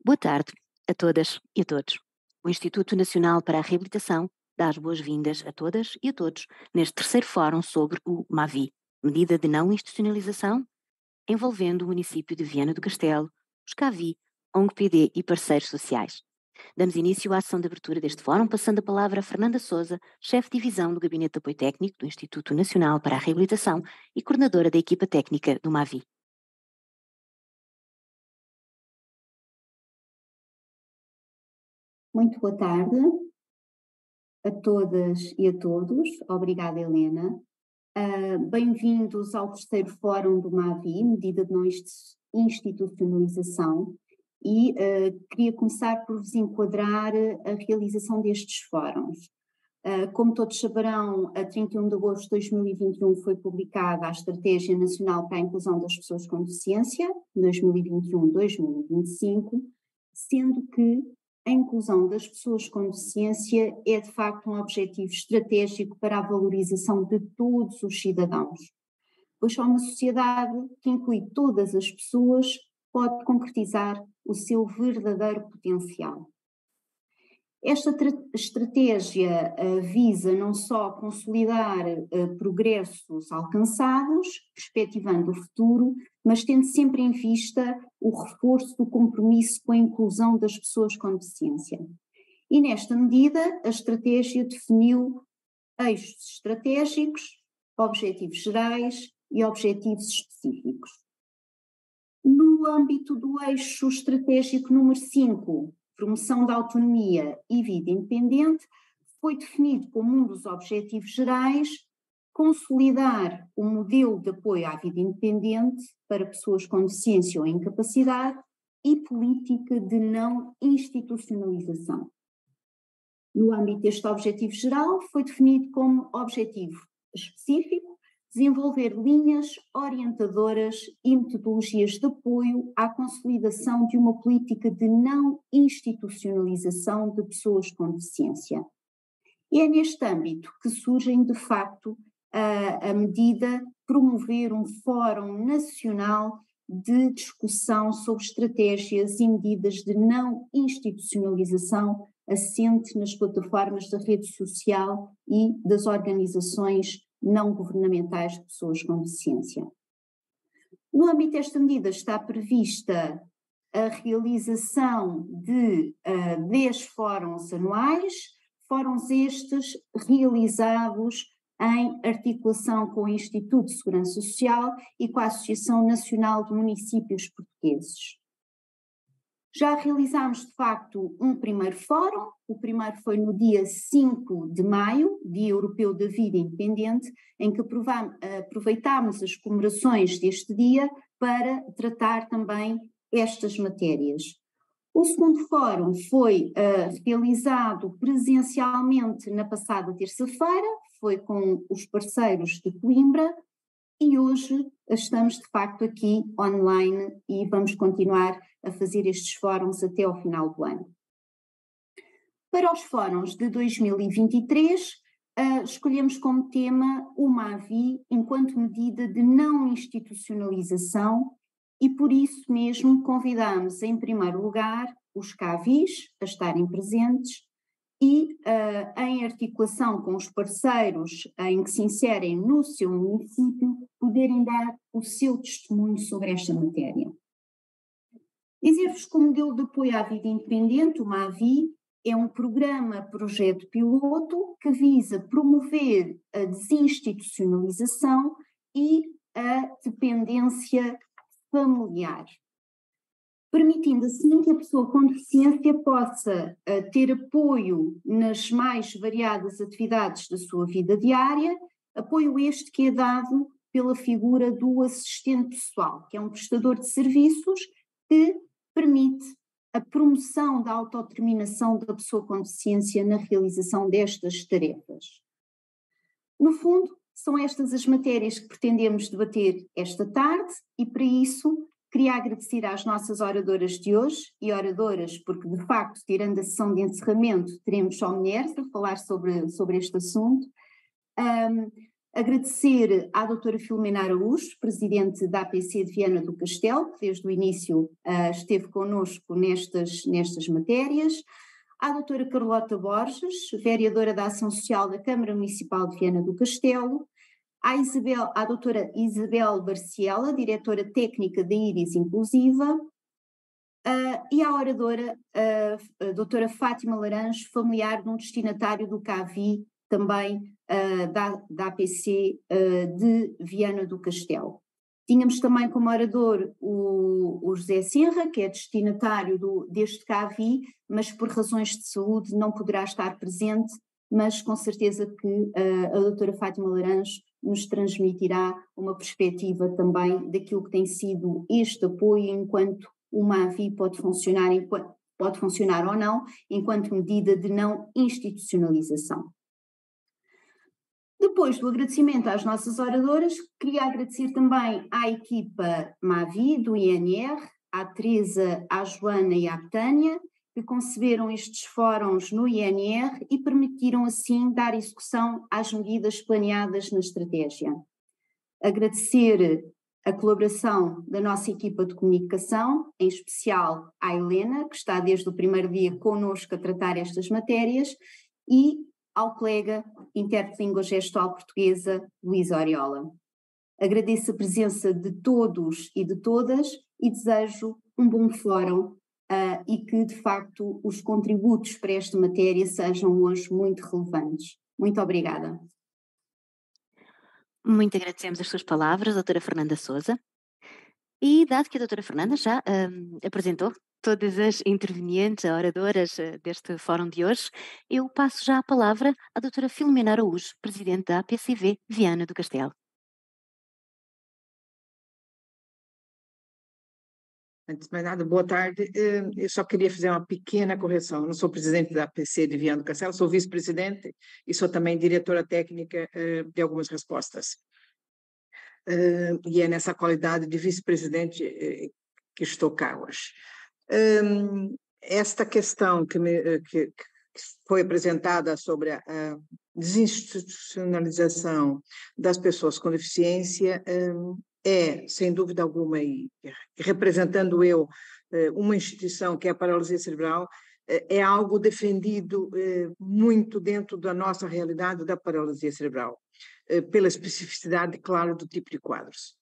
Boa tarde a todas e a todos. O Instituto Nacional para a Reabilitação dá as boas-vindas a todas e a todos neste terceiro fórum sobre o MAVI, Medida de Não Institucionalização, envolvendo o município de Viana do Castelo, os CAVI, ONG-PD e parceiros sociais. Damos início à ação de abertura deste fórum, passando a palavra a Fernanda Sousa, chefe de divisão do Gabinete de Apoio Técnico do Instituto Nacional para a Reabilitação e coordenadora da equipa técnica do MAVI. Muito boa tarde a todas e a todos. Obrigada, Helena. Bem-vindos ao terceiro fórum do MAVI, Medida de Não Institucionalização, e queria começar por vos enquadrar a realização destes fóruns. Como todos saberão, a 31 de agosto de 2021 foi publicada a Estratégia Nacional para a Inclusão das Pessoas com Deficiência, 2021-2025, sendo que a inclusão das pessoas com deficiência é de facto um objetivo estratégico para a valorização de todos os cidadãos, pois só uma sociedade que inclui todas as pessoas pode concretizar o seu verdadeiro potencial. Esta estratégia visa não só consolidar progressos alcançados, perspectivando o futuro, mas tendo sempre em vista o reforço do compromisso com a inclusão das pessoas com deficiência. E nesta medida, a estratégia definiu eixos estratégicos, objetivos gerais e objetivos específicos. No âmbito do eixo estratégico número 5, promoção da autonomia e vida independente, foi definido como um dos objetivos gerais consolidar o modelo de apoio à vida independente para pessoas com deficiência ou incapacidade e política de não institucionalização. No âmbito deste objetivo geral, foi definido como objetivo específico desenvolver linhas orientadoras e metodologias de apoio à consolidação de uma política de não institucionalização de pessoas com deficiência. E é neste âmbito que surgem, de facto, a medida promover um fórum nacional de discussão sobre estratégias e medidas de não institucionalização assente nas plataformas da rede social e das organizações não governamentais de pessoas com deficiência. No âmbito desta medida está prevista a realização de 10 fóruns anuais, fóruns estes realizados em articulação com o Instituto de Segurança Social e com a Associação Nacional de Municípios Portugueses. Já realizámos, de facto, um primeiro fórum, o primeiro foi no dia 5 de maio, Dia Europeu da Vida Independente, em que aproveitámos as comemorações deste dia para tratar também estas matérias. O segundo fórum foi realizado presencialmente na passada terça-feira, foi com os parceiros de Coimbra, e hoje estamos de facto aqui online e vamos continuar a fazer estes fóruns até ao final do ano. Para os fóruns de 2023, escolhemos como tema o MAVI enquanto medida de não institucionalização e por isso mesmo convidamos em primeiro lugar os CAVIs a estarem presentes e em articulação com os parceiros em que se inserem no seu município, poderem dar o seu testemunho sobre esta matéria. Dizer-vos que o modelo de apoio à vida independente, o MAVI, é um programa-projeto piloto que visa promover a desinstitucionalização e a dependência familiar, permitindo assim que a pessoa com deficiência possa ter apoio nas mais variadas atividades da sua vida diária, apoio este que é dado pela figura do assistente pessoal, que é um prestador de serviços que permite a promoção da autodeterminação da pessoa com deficiência na realização destas tarefas. No fundo, são estas as matérias que pretendemos debater esta tarde e, para isso, queria agradecer às nossas oradoras de hoje, e oradoras porque, de facto, tirando a sessão de encerramento, teremos só mulheres a falar sobre este assunto. Agradecer à doutora Filomena Araújo, presidente da APC de Viana do Castelo, que desde o início esteve connosco nestas matérias, à doutora Carlota Borges, vereadora da Ação Social da Câmara Municipal de Viana do Castelo, à doutora Isabel Barciela, diretora técnica da Íris Inclusiva, e à oradora, a doutora Fátima Laranjo, familiar de um destinatário do CAVI, também da APC de Viana do Castelo. Tínhamos também como orador o José Serra, que é destinatário deste CAVI, mas por razões de saúde não poderá estar presente, mas com certeza que a doutora Fátima Laranjo nos transmitirá uma perspectiva também daquilo que tem sido este apoio enquanto o MAVI pode funcionar ou não, enquanto medida de não institucionalização. Depois do agradecimento às nossas oradoras, queria agradecer também à equipa MAVI, do INR, à Teresa, à Joana e à Betânia, que conceberam estes fóruns no INR e permitiram assim dar execução às medidas planeadas na estratégia. Agradecer a colaboração da nossa equipa de comunicação, em especial à Helena, que está desde o primeiro dia connosco a tratar estas matérias, e ao colega intérprete de língua gestual portuguesa, Luís Oriola. Agradeço a presença de todos e de todas e desejo um bom fórum e que, de facto, os contributos para esta matéria sejam hoje muito relevantes. Muito obrigada. Muito agradecemos as suas palavras, doutora Fernanda Sousa. E dado que a doutora Fernanda já apresentou todas as intervenientes, oradoras deste fórum de hoje, eu passo já a palavra à doutora Filomena Araújo, presidente da APCV Viana do Castelo. Antes de mais nada, boa tarde. Eu só queria fazer uma pequena correção. Eu não sou presidente da APC de Viana do Castelo, sou vice-presidente e sou também diretora técnica de algumas respostas. E é nessa qualidade de vice-presidente que estou cá hoje. Esta questão que foi apresentada sobre a desinstitucionalização das pessoas com deficiência sem dúvida alguma, e representando eu uma instituição que é a paralisia cerebral, é algo defendido muito dentro da nossa realidade da paralisia cerebral, pela especificidade, claro, do tipo de quadros.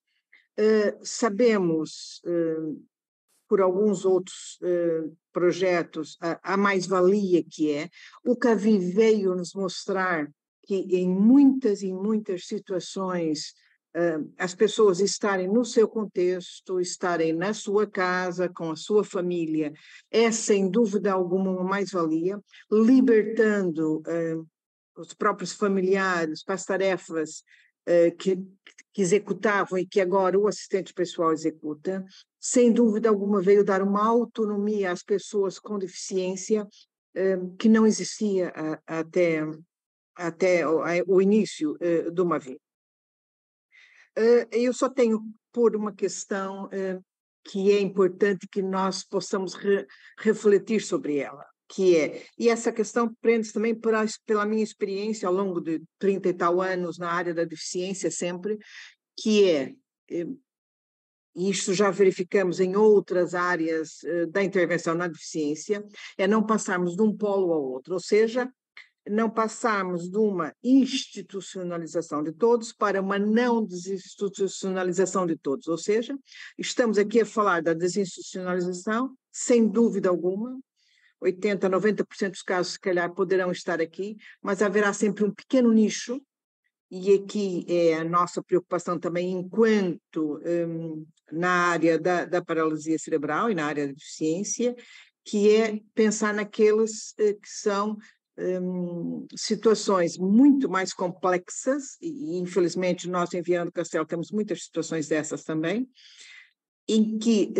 Sabemos, por alguns outros projetos, a mais-valia que é. O CAVI veio nos mostrar que em muitas situações as pessoas estarem no seu contexto, estarem na sua casa, com a sua família, é sem dúvida alguma uma mais-valia, libertando os próprios familiares para as tarefas que executavam e que agora o assistente pessoal executa. Sem dúvida alguma veio dar uma autonomia às pessoas com deficiência que não existia até o início do MAVI. Eu só tenho por uma questão que é importante que nós possamos refletir sobre ela, e essa questão prende-se também pela minha experiência ao longo de 30 e tal anos na área da deficiência sempre, e isto já verificamos em outras áreas da intervenção na deficiência, é não passarmos de um polo ao outro, ou seja, não passarmos de uma institucionalização de todos para uma não desinstitucionalização de todos, ou seja, estamos aqui a falar da desinstitucionalização, sem dúvida alguma, 80%, 90% dos casos, se calhar, poderão estar aqui, mas haverá sempre um pequeno nicho, e aqui é a nossa preocupação também enquanto na área da paralisia cerebral e na área da deficiência, que é pensar naqueles que são situações muito mais complexas, e infelizmente nós em Viana do Castelo temos muitas situações dessas também, em que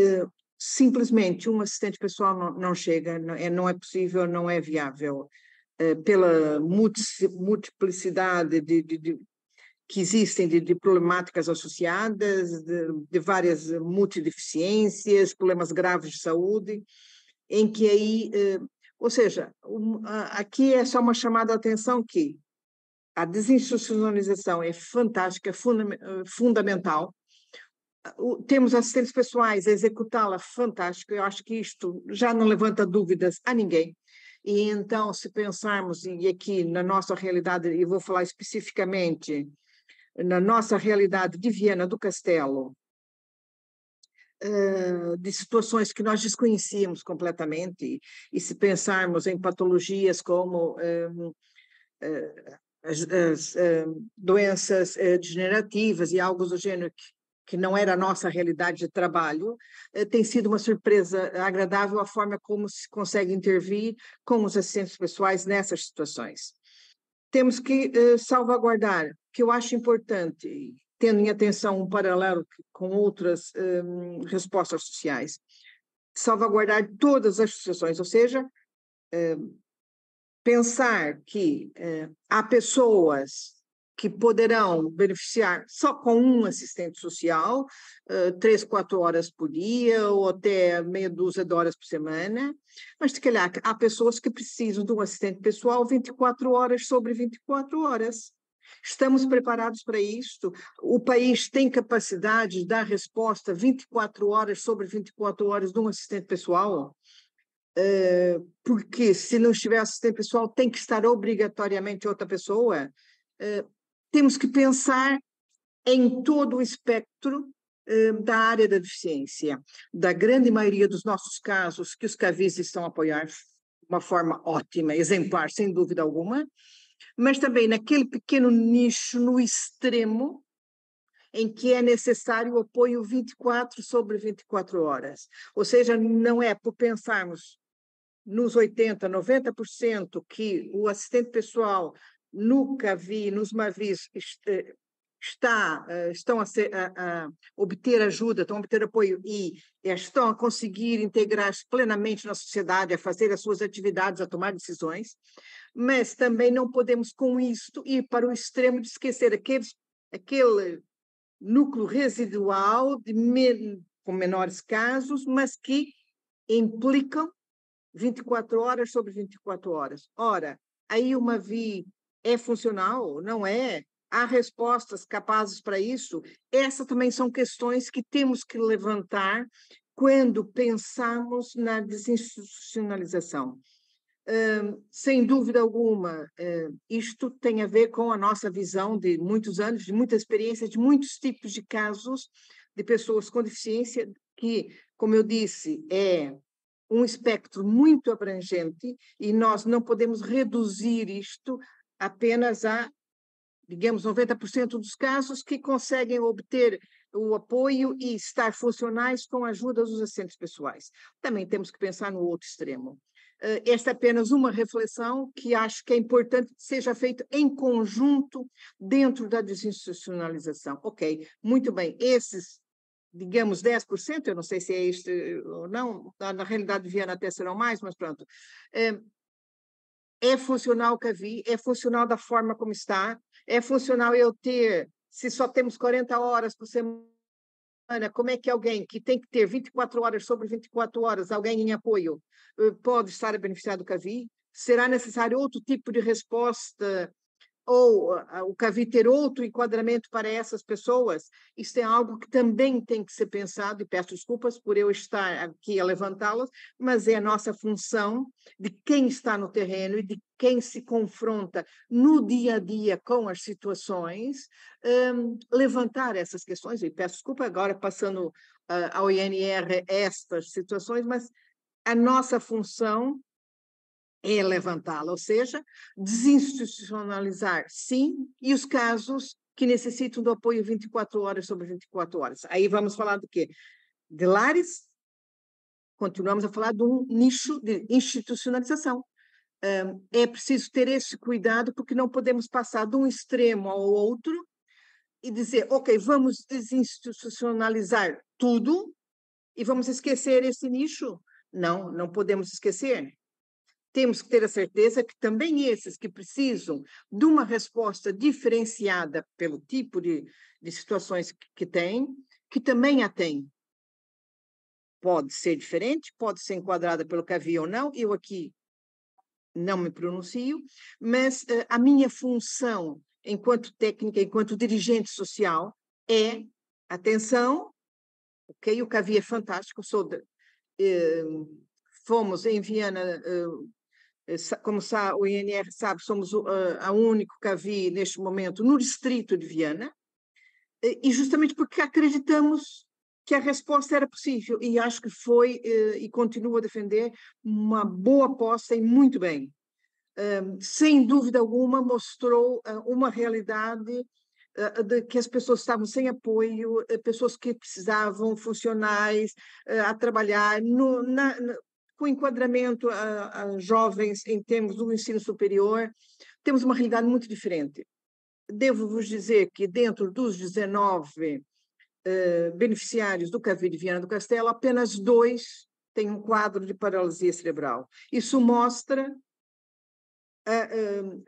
simplesmente um assistente pessoal não chega, não é possível, não é viável, pela multiplicidade que existem de problemáticas associadas, de várias multideficiências, problemas graves de saúde, em que aí, ou seja, aqui é só uma chamada de atenção que a desinstitucionalização é fantástica, fundamental. Temos assistentes pessoais a executá-la fantástica. Eu acho que isto já não levanta dúvidas a ninguém. E então, se pensarmos, e aqui na nossa realidade, e vou falar especificamente na nossa realidade de Viana do Castelo, de situações que nós desconhecíamos completamente, e se pensarmos em patologias como as doenças degenerativas e algo do gênero que não era a nossa realidade de trabalho, tem sido uma surpresa agradável a forma como se consegue intervir com os assistentes pessoais nessas situações. Temos que salvaguardar, que eu acho importante, tendo em atenção um paralelo com outras respostas sociais, salvaguardar todas as situações, ou seja, pensar que há pessoas que poderão beneficiar só com um assistente social, 3, 4 horas por dia, ou até meia dúzia de horas por semana, mas se calhar há pessoas que precisam de um assistente pessoal 24 horas sobre 24 horas. Estamos preparados para isto? O país tem capacidade de dar resposta 24 horas sobre 24 horas de um assistente pessoal? Porque se não estiver assistente pessoal, tem que estar obrigatoriamente outra pessoa? Temos que pensar em todo o espectro da área da deficiência. Da grande maioria dos nossos casos, que os CAVIs estão a apoiar de uma forma ótima, exemplar, sem dúvida alguma, mas também naquele pequeno nicho no extremo, em que é necessário o apoio 24 sobre 24 horas. Ou seja, não é por pensarmos nos 80%, 90% que o assistente pessoal no CAVI, nos MAVIs, estão a obter ajuda, estão a obter apoio e estão a conseguir integrar-se plenamente na sociedade, a fazer as suas atividades, a tomar decisões, mas também não podemos, com isto, ir para o extremo de esquecer aquele núcleo residual com menores casos, mas que implicam 24 horas sobre 24 horas. Ora, aí uma VI é funcional? Não é? Há respostas capazes para isso? Essas também são questões que temos que levantar quando pensamos na desinstitucionalização. Sem dúvida alguma, isto tem a ver com a nossa visão de muitos anos, de muita experiência, de muitos tipos de casos de pessoas com deficiência, que, como eu disse, é um espectro muito abrangente e nós não podemos reduzir isto apenas a, digamos, 90% dos casos que conseguem obter o apoio e estar funcionais com a ajuda dos assistentes pessoais. Também temos que pensar no outro extremo. Esta é apenas uma reflexão que acho que é importante que seja feita em conjunto dentro da desinstitucionalização. Ok, muito bem, esses digamos, 10%, eu não sei se é este ou não, na realidade Viana até serão mais, mas pronto. É funcional o CAVI, é funcional da forma como está, é funcional eu ter, se só temos 40 horas por semana, como é que alguém que tem que ter 24 horas sobre 24 horas, alguém em apoio, pode estar a beneficiar do CAVI? Será necessário outro tipo de resposta ou o CAVI ter outro enquadramento para essas pessoas? Isso é algo que também tem que ser pensado, e peço desculpas por eu estar aqui a levantá-las, mas é a nossa função de quem está no terreno e de quem se confronta no dia a dia com as situações, levantar essas questões, e peço desculpa agora passando ao INR estas situações, mas a nossa função é levantá-la, ou seja, desinstitucionalizar, sim, e os casos que necessitam do apoio 24 horas sobre 24 horas. Aí vamos falar do quê? De lares, continuamos a falar de um nicho de institucionalização. É preciso ter esse cuidado, porque não podemos passar de um extremo ao outro e dizer, ok, vamos desinstitucionalizar tudo e vamos esquecer esse nicho. Não, não podemos esquecer. Temos que ter a certeza que também esses que precisam de uma resposta diferenciada pelo tipo de situações que têm, que também a têm. Pode ser diferente, pode ser enquadrada pelo CAVI ou não. Eu aqui não me pronuncio, mas a minha função enquanto técnica, enquanto dirigente social, é, atenção, ok, o Cavi é fantástico, fomos em Viena, como o INR sabe, somos a único Cavi neste momento no distrito de Viena, e justamente porque acreditamos que a resposta era possível, e acho que foi, e continuo a defender, uma boa aposta e muito bem. Sem dúvida alguma, mostrou uma realidade de que as pessoas estavam sem apoio, pessoas que precisavam, funcionais, a trabalhar, com enquadramento a jovens em termos do ensino superior. Temos uma realidade muito diferente. Devo vos dizer que dentro dos 19 beneficiários do Cavi de Viana do Castelo, apenas 2 têm um quadro de paralisia cerebral. Isso mostra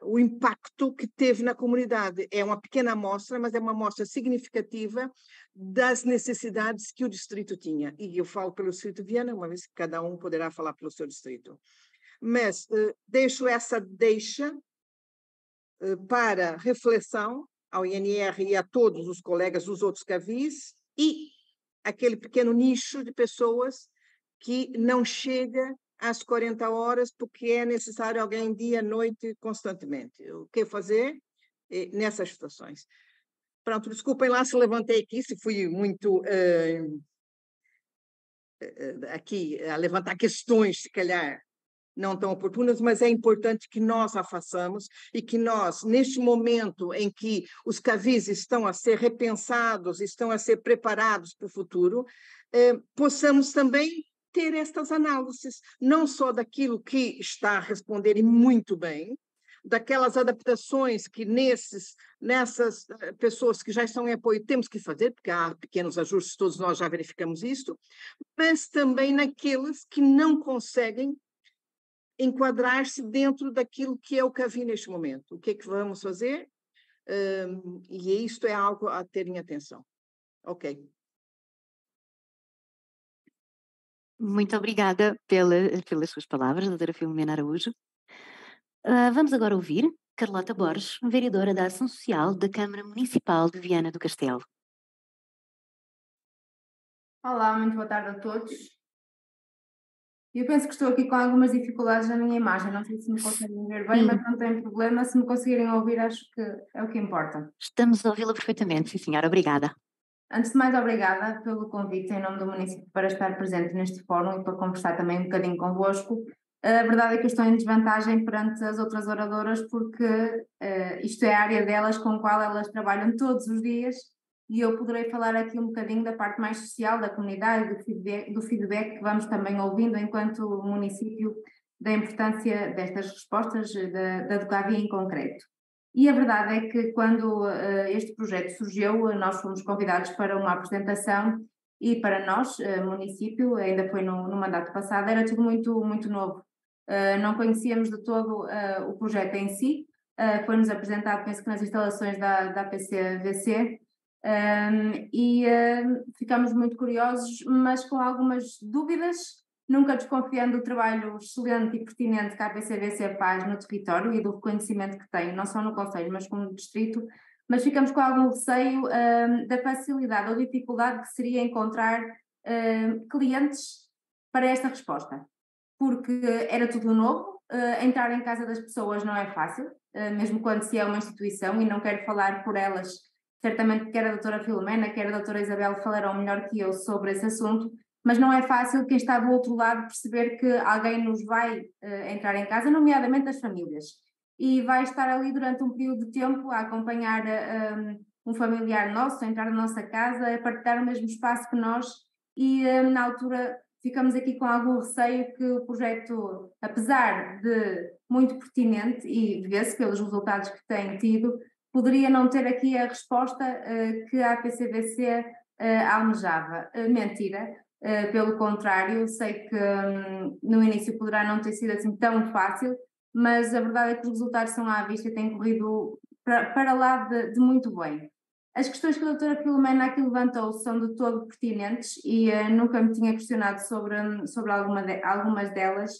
o impacto que teve na comunidade. É uma pequena amostra, mas é uma amostra significativa das necessidades que o distrito tinha. E eu falo pelo distrito de Viana, uma vez que cada um poderá falar pelo seu distrito. Mas deixo essa deixa para reflexão ao INR e a todos os colegas dos outros Cavis e aquele pequeno nicho de pessoas que não chega às 40 horas porque é necessário alguém dia, noite, constantemente. O que fazer nessas situações? Pronto, desculpem lá se levantei aqui, se fui muito aqui a levantar questões, se calhar, não tão oportunas, mas é importante que nós a façamos e que nós, neste momento em que os Cavis estão a ser repensados, estão a ser preparados para o futuro, possamos também ter estas análises, não só daquilo que está a responder e muito bem, daquelas adaptações que nessas pessoas que já estão em apoio temos que fazer, porque há pequenos ajustes, todos nós já verificamos isto, mas também naqueles que não conseguem enquadrar-se dentro daquilo que é o Cavi neste momento. O que é que vamos fazer? E isto é algo a ter em atenção. Ok. Muito obrigada pelas suas palavras, doutora Filomena Araújo. Vamos agora ouvir Carlota Borges, vereadora da Ação Social da Câmara Municipal de Viana do Castelo. Olá, muito boa tarde a todos. Eu penso que estou aqui com algumas dificuldades na minha imagem, não sei se me conseguem ver bem, mas não tem problema, se me conseguirem ouvir acho que é o que importa. Estamos a ouvi-la perfeitamente, sim senhora, obrigada. Antes de mais, obrigada pelo convite em nome do município para estar presente neste fórum e para conversar também um bocadinho convosco. A verdade é que eu estou em desvantagem perante as outras oradoras porque isto é a área delas com a qual elas trabalham todos os dias e eu poderei falar aqui um bocadinho da parte mais social da comunidade, do feedback que vamos também ouvindo enquanto município da importância destas respostas da do Cavi em concreto. E a verdade é que quando este projeto surgiu, nós fomos convidados para uma apresentação e para nós, município, ainda foi no mandato passado, era tudo muito, muito novo. Não conhecíamos de todo o projeto em si, foi-nos apresentado, penso que nas instalações da PCVC, e ficamos muito curiosos, mas com algumas dúvidas, nunca desconfiando do trabalho excelente e pertinente que a PCVC faz no território e do reconhecimento que tem, não só no Conselho, mas como no Distrito, mas ficamos com algum receio da facilidade ou dificuldade que seria encontrar clientes para esta resposta, porque era tudo novo, entrar em casa das pessoas não é fácil, mesmo quando se é uma instituição, e não quero falar por elas, certamente quer a doutora Filomena, quer a doutora Isabel falarão melhor que eu sobre esse assunto, mas não é fácil quem está do outro lado perceber que alguém nos vai entrar em casa, nomeadamente as famílias, e vai estar ali durante um período de tempo a acompanhar um familiar nosso, a entrar na nossa casa, a partilhar o mesmo espaço que nós, e na altura ficamos aqui com algum receio que o projeto, apesar de muito pertinente, e vê-se pelos resultados que tem tido, poderia não ter aqui a resposta que a PCVC almejava. Mentira. Pelo contrário, sei que no início poderá não ter sido assim tão fácil, mas a verdade é que os resultados são à vista e têm corrido para lá de muito bem. As questões que a doutora Filomena aqui levantou são de todo pertinentes e nunca me tinha questionado sobre algumas delas,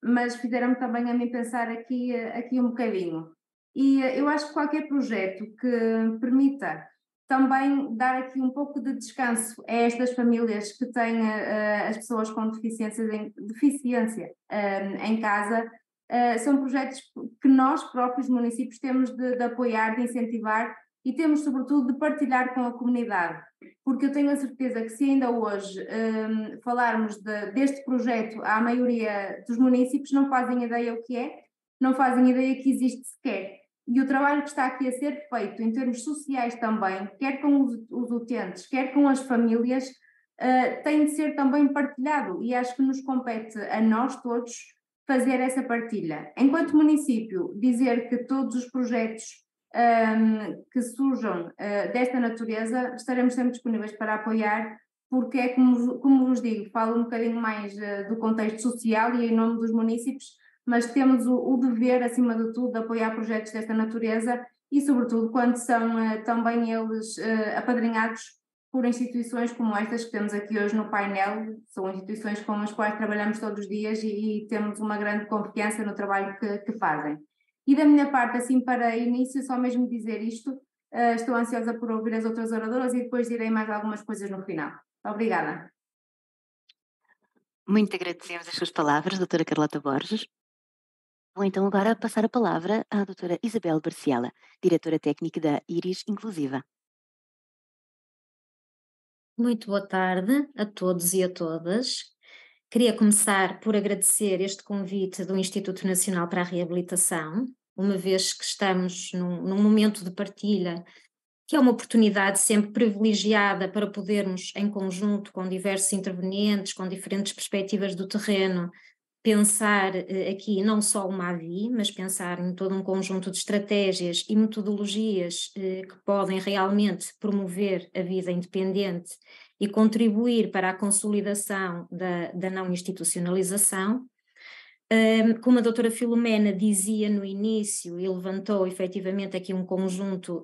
mas fizeram-me também a mim pensar aqui um bocadinho. E eu acho que qualquer projeto que permita também dar aqui um pouco de descanso a estas famílias que têm as pessoas com deficiência em casa, são projetos que nós próprios municípios temos de apoiar, de incentivar e temos sobretudo de partilhar com a comunidade, porque eu tenho a certeza que se ainda hoje falarmos deste projeto, a maioria dos municípios não fazem ideia o que é, não fazem ideia que existe sequer. E o trabalho que está aqui a ser feito em termos sociais também, quer com os utentes, quer com as famílias, tem de ser também partilhado e acho que nos compete a nós todos fazer essa partilha. Enquanto município, dizer que todos os projetos que surjam desta natureza estaremos sempre disponíveis para apoiar, porque é como vos digo, falo um bocadinho mais do contexto social e em nome dos municípios, mas temos o dever, acima de tudo, de apoiar projetos desta natureza e, sobretudo, quando são também eles apadrinhados por instituições como estas que temos aqui hoje no painel. São instituições com as quais trabalhamos todos os dias e temos uma grande confiança no trabalho que fazem. E da minha parte, assim para início, só mesmo dizer isto, estou ansiosa por ouvir as outras oradoras e depois direi mais algumas coisas no final. Obrigada. Muito agradecemos as suas palavras, doutora Carlota Borges. Vou então agora passar a palavra à doutora Isabel Barciela, diretora técnica da Iris Inclusiva. Muito boa tarde a todos e a todas. Queria começar por agradecer este convite do Instituto Nacional para a Reabilitação, uma vez que estamos num momento de partilha, que é uma oportunidade sempre privilegiada para podermos, em conjunto com diversos intervenientes, com diferentes perspectivas do terreno, pensar aqui não só uma AVI, mas pensar em todo um conjunto de estratégias e metodologias que podem realmente promover a vida independente e contribuir para a consolidação da não institucionalização. Como a doutora Filomena dizia no início e levantou efetivamente aqui um conjunto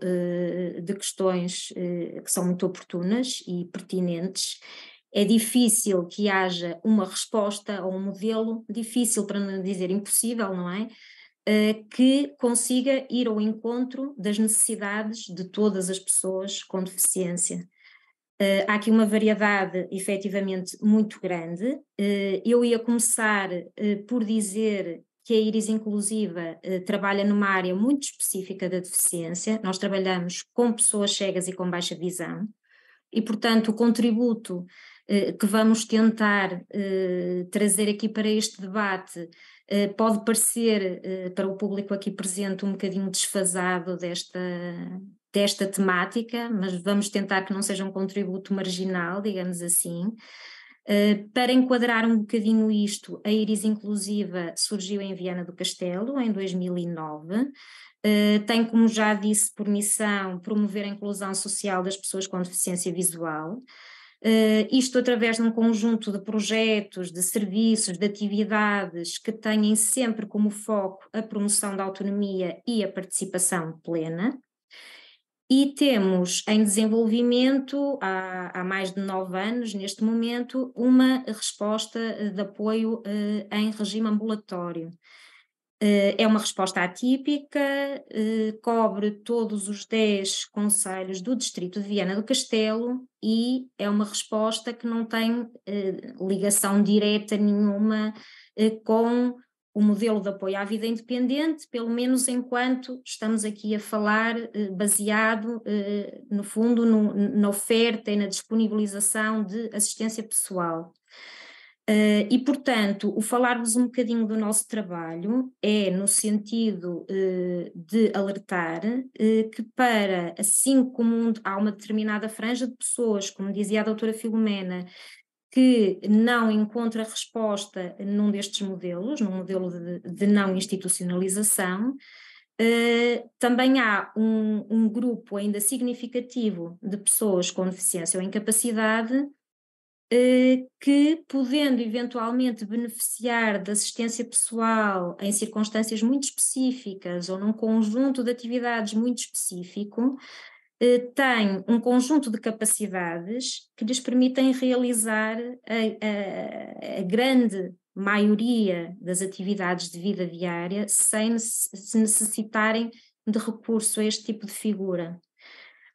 de questões que são muito oportunas e pertinentes. É difícil que haja uma resposta ou um modelo, difícil para não dizer impossível, não é? Que consiga ir ao encontro das necessidades de todas as pessoas com deficiência. Há aqui uma variedade efetivamente muito grande. Eu ia começar por dizer que a Iris Inclusiva trabalha numa área muito específica da deficiência. Nós trabalhamos com pessoas cegas e com baixa visão e, portanto, o contributo que vamos tentar trazer aqui para este debate pode parecer para o público aqui presente um bocadinho desfasado desta temática, mas vamos tentar que não seja um contributo marginal, digamos assim. Para enquadrar um bocadinho isto, a Iris Inclusiva surgiu em Viana do Castelo em 2009. Tem, como já disse, por missão promover a inclusão social das pessoas com deficiência visual. Isto através de um conjunto de projetos, de serviços, de atividades que têm sempre como foco a promoção da autonomia e a participação plena. E temos em desenvolvimento, há mais de 9 anos, neste momento, uma resposta de apoio em regime ambulatório. É uma resposta atípica, cobre todos os 10 concelhos do distrito de Viana do Castelo e é uma resposta que não tem ligação direta nenhuma com o modelo de apoio à vida independente, pelo menos enquanto estamos aqui a falar baseado, no fundo, na oferta e na disponibilização de assistência pessoal. E, portanto, o falar-vos um bocadinho do nosso trabalho é no sentido de alertar que para, assim como há uma determinada franja de pessoas, como dizia a doutora Filomena, que não encontra resposta num destes modelos, num modelo de não institucionalização, também há um grupo ainda significativo de pessoas com deficiência ou incapacidade que, podendo eventualmente beneficiar de assistência pessoal em circunstâncias muito específicas ou num conjunto de atividades muito específico, tem um conjunto de capacidades que lhes permitem realizar a grande maioria das atividades de vida diária sem se necessitarem de recurso a este tipo de figura.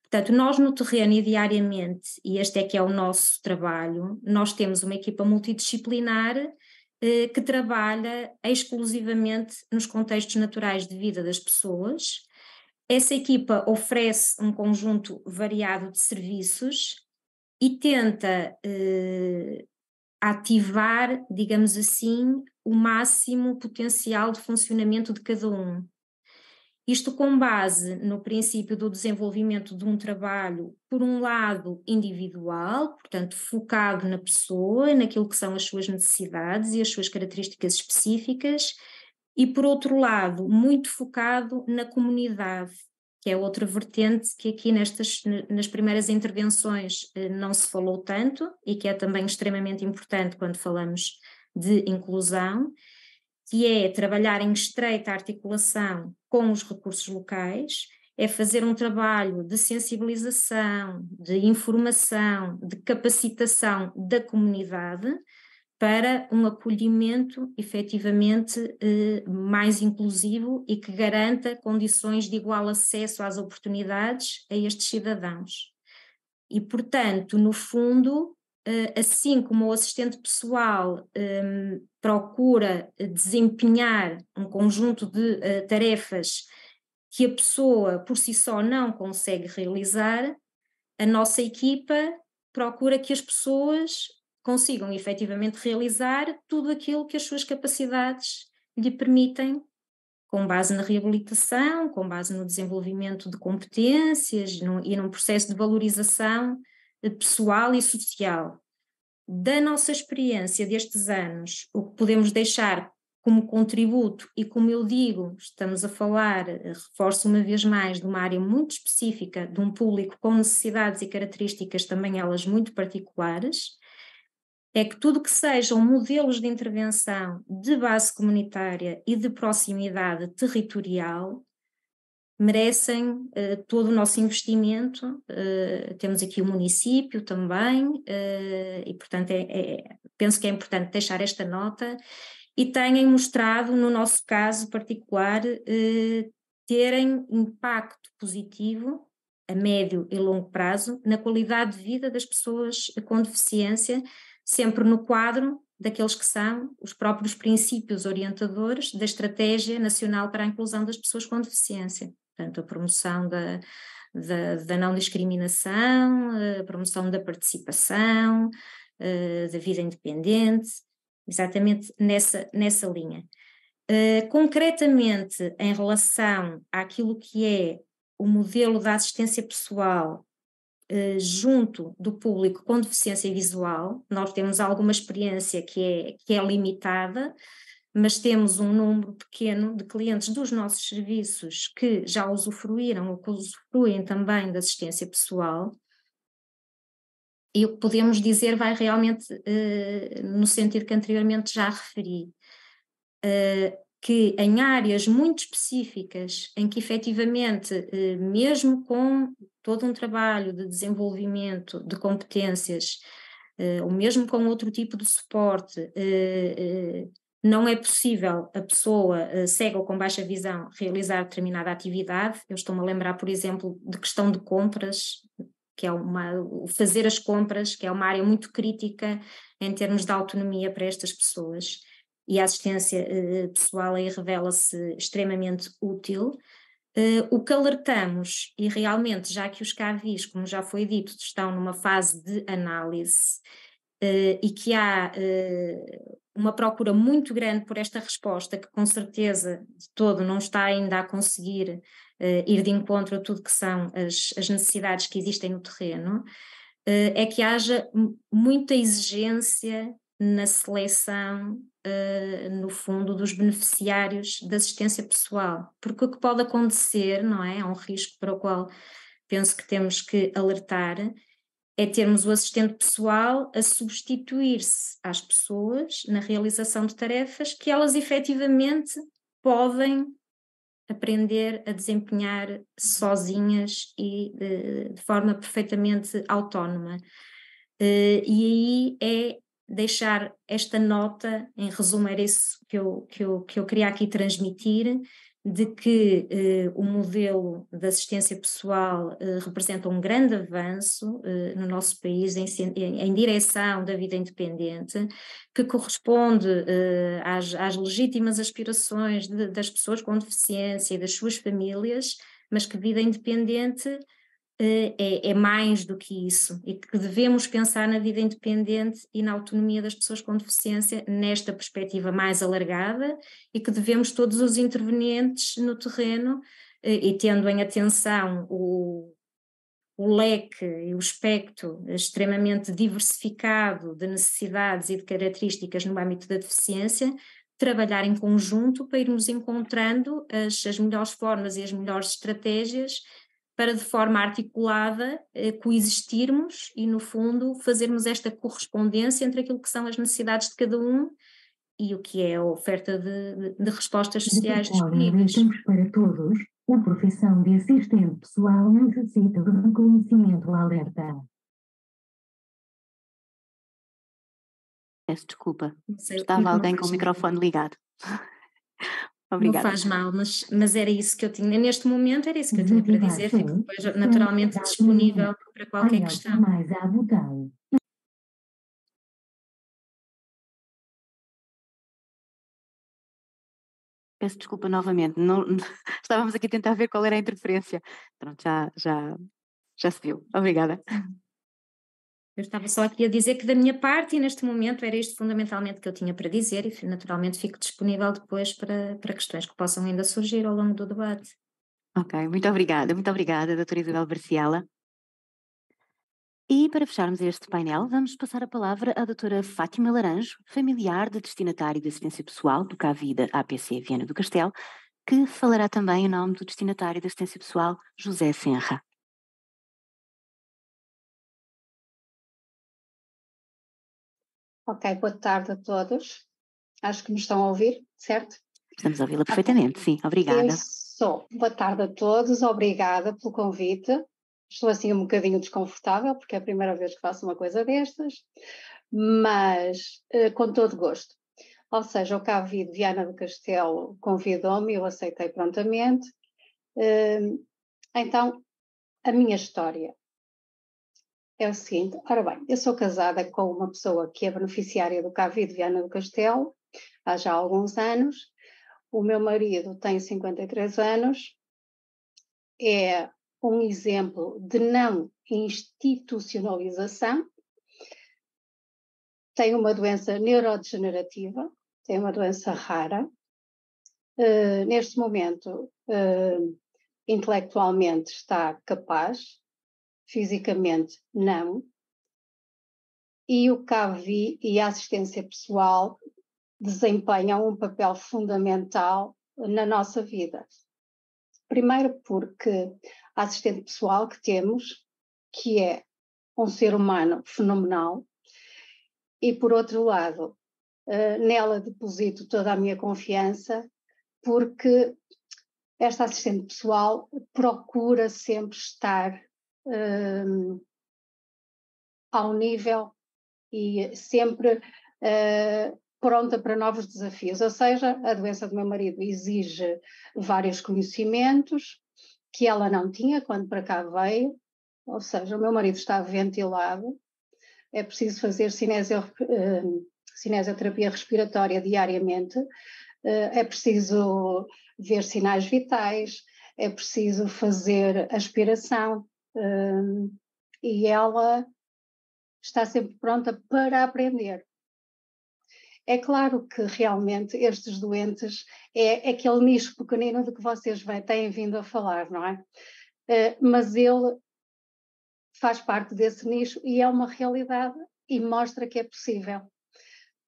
Portanto, nós no terreno e diariamente, e este é que é o nosso trabalho, nós temos uma equipa multidisciplinar que trabalha exclusivamente nos contextos naturais de vida das pessoas. Essa equipa oferece um conjunto variado de serviços e tenta ativar, digamos assim, o máximo potencial de funcionamento de cada um. Isto com base no princípio do desenvolvimento de um trabalho, por um lado, individual, portanto, focado na pessoa, naquilo que são as suas necessidades e as suas características específicas, e por outro lado, muito focado na comunidade, que é outra vertente que aqui nas primeiras intervenções não se falou tanto e que é também extremamente importante quando falamos de inclusão, que é trabalhar em estreita articulação com os recursos locais, é fazer um trabalho de sensibilização, de informação, de capacitação da comunidade para um acolhimento efetivamente mais inclusivo e que garanta condições de igual acesso às oportunidades a estes cidadãos. E, portanto, no fundo, assim como o assistente pessoal procura desempenhar um conjunto de tarefas que a pessoa por si só não consegue realizar, a nossa equipa procura que as pessoas consigam efetivamente realizar tudo aquilo que as suas capacidades lhe permitem, com base na reabilitação, com base no desenvolvimento de competências e num processo de valorização pessoal e social. Da nossa experiência destes anos, o que podemos deixar como contributo, e como eu digo, estamos a falar, reforço uma vez mais, de uma área muito específica, de um público com necessidades e características também elas muito particulares, é que tudo que sejam modelos de intervenção de base comunitária e de proximidade territorial merecem todo o nosso investimento. Temos aqui o município também, e portanto penso que é importante deixar esta nota, e têm mostrado, no nosso caso particular, terem impacto positivo a médio e longo prazo na qualidade de vida das pessoas com deficiência, sempre no quadro daqueles que são os próprios princípios orientadores da Estratégia Nacional para a Inclusão das Pessoas com Deficiência. Portanto, a promoção da não discriminação, a promoção da participação, da vida independente, exatamente nessa linha. Concretamente, em relação àquilo que é o modelo da assistência pessoal junto do público com deficiência visual, nós temos alguma experiência que é limitada, mas temos um número pequeno de clientes dos nossos serviços que já usufruíram ou que usufruem também da assistência pessoal. E o que podemos dizer vai realmente no sentido que anteriormente já referi, que em áreas muito específicas, em que efetivamente, mesmo com todo um trabalho de desenvolvimento de competências, ou mesmo com outro tipo de suporte, não é possível a pessoa cega ou com baixa visão realizar determinada atividade. Eu estou-me a lembrar, por exemplo, de questão de compras, que é fazer as compras, que é uma área muito crítica em termos de autonomia para estas pessoas, e a assistência pessoal aí revela-se extremamente útil. O que alertamos, e realmente, já que os CAVIs, como já foi dito, estão numa fase de análise, e que há uma procura muito grande por esta resposta, que com certeza de todo não está ainda a conseguir ir de encontro a tudo que são as necessidades que existem no terreno, é que haja muita exigência na seleção, no fundo, dos beneficiários da assistência pessoal, porque o que pode acontecer, não é? É um risco para o qual penso que temos que alertar, é termos o assistente pessoal a substituir-se às pessoas na realização de tarefas que elas efetivamente podem aprender a desempenhar sozinhas e de forma perfeitamente autónoma. E aí é deixar esta nota, em resumo era isso que eu queria aqui transmitir, de que o modelo de assistência pessoal representa um grande avanço no nosso país em direção da vida independente, que corresponde às legítimas aspirações das pessoas com deficiência e das suas famílias, mas que vida independente é mais do que isso, e que devemos pensar na vida independente e na autonomia das pessoas com deficiência nesta perspectiva mais alargada, e que devemos todos os intervenientes no terreno e tendo em atenção o leque e o espectro extremamente diversificado de necessidades e de características no âmbito da deficiência, trabalhar em conjunto para irmos encontrando as melhores formas e as melhores estratégias para, de forma articulada, coexistirmos e, no fundo, fazermos esta correspondência entre aquilo que são as necessidades de cada um e o que é a oferta de respostas sociais disponíveis. Temos para todos, a profissão de assistente pessoal necessita de reconhecimento alerta. Peço desculpa, estava alguém com o microfone ligado. Obrigada. Não faz mal, mas era isso que eu tinha. Neste momento era isso que eu tinha para dizer. Fico depois naturalmente disponível para qualquer questão. Mais à vontade. Peço desculpa novamente, estávamos aqui a tentar ver qual era a interferência. Pronto, já se viu. Obrigada. Eu estava só aqui a dizer que da minha parte, e neste momento era isto fundamentalmente que eu tinha para dizer, e naturalmente fico disponível depois para questões que possam ainda surgir ao longo do debate. Ok, muito obrigada, doutora Isabel Barciela. E para fecharmos este painel, vamos passar a palavra à doutora Fátima Laranjo, familiar de destinatário de assistência pessoal do Cavida APC Viana do Castelo, que falará também em nome do destinatário de assistência pessoal José Senra. Ok, boa tarde a todos. Acho que me estão a ouvir, certo? Estamos a ouvi-la perfeitamente, sim, obrigada. Boa tarde a todos, obrigada pelo convite. Estou assim um bocadinho desconfortável, porque é a primeira vez que faço uma coisa destas, mas com todo gosto. Ou seja, o Cavide Viana do Castelo convidou-me, eu aceitei prontamente. Então, a minha história é o seguinte. Ora bem, eu sou casada com uma pessoa que é beneficiária do Cavide Viana do Castelo há já alguns anos. O meu marido tem 53 anos, é um exemplo de não institucionalização, tem uma doença neurodegenerativa, tem uma doença rara. Neste momento, intelectualmente está capaz, fisicamente não, e o CAVI e a assistência pessoal desempenham um papel fundamental na nossa vida. Primeiro porque a assistente pessoal que temos, que é um ser humano fenomenal, e por outro lado, nela deposito toda a minha confiança, porque esta assistente pessoal procura sempre estar ao nível e sempre pronta para novos desafios. Ou seja, a doença do meu marido exige vários conhecimentos que ela não tinha quando para cá veio. Ou seja, o meu marido está ventilado, é preciso fazer cinesioterapia respiratória diariamente, é preciso ver sinais vitais, é preciso fazer aspiração, e ela está sempre pronta para aprender. É claro que realmente estes doentes é aquele nicho pequenino de que vocês têm vindo a falar, não é? Mas ele faz parte desse nicho e é uma realidade e mostra que é possível.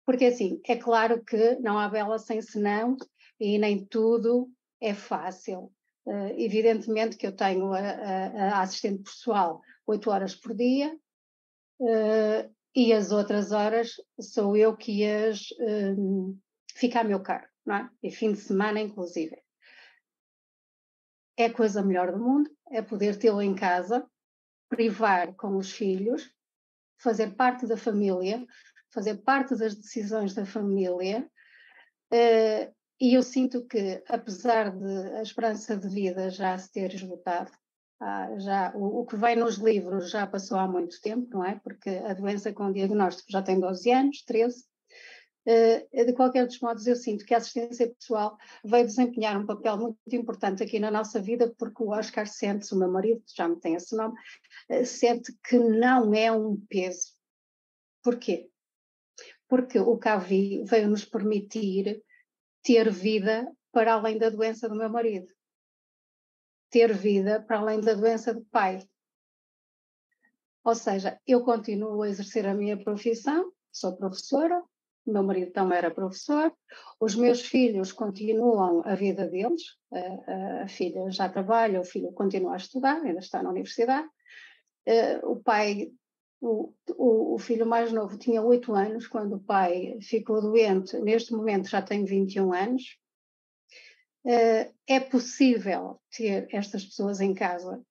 Porque assim, é claro que não há bela sem senão e nem tudo é fácil. Evidentemente que eu tenho a assistente pessoal 8 horas por dia, e as outras horas sou eu que fica a meu cargo, não é? E fim de semana, inclusive. É a coisa melhor do mundo, é poder tê-lo em casa, privar com os filhos, fazer parte da família, fazer parte das decisões da família, e eu sinto que, apesar de a esperança de vida já se ter esgotado, já, o que vem nos livros já passou há muito tempo, não é? Porque a doença com diagnóstico já tem 12 anos, 13. De qualquer dos modos, eu sinto que a assistência pessoal veio desempenhar um papel muito importante aqui na nossa vida, porque o Oscar sente-se, o meu marido, já me tem esse nome, sente que não é um peso. Porquê? Porque o CAVI veio nos permitir ter vida para além da doença do meu marido. Ter vida para além da doença do pai. Ou seja, eu continuo a exercer a minha profissão, sou professora, o meu marido também era professor, os meus filhos continuam a vida deles, a filha já trabalha, o filho continua a estudar, ainda está na universidade, o pai, o filho mais novo tinha 8 anos quando o pai ficou doente, neste momento já tem 21 anos. É possível ter estas pessoas em casa,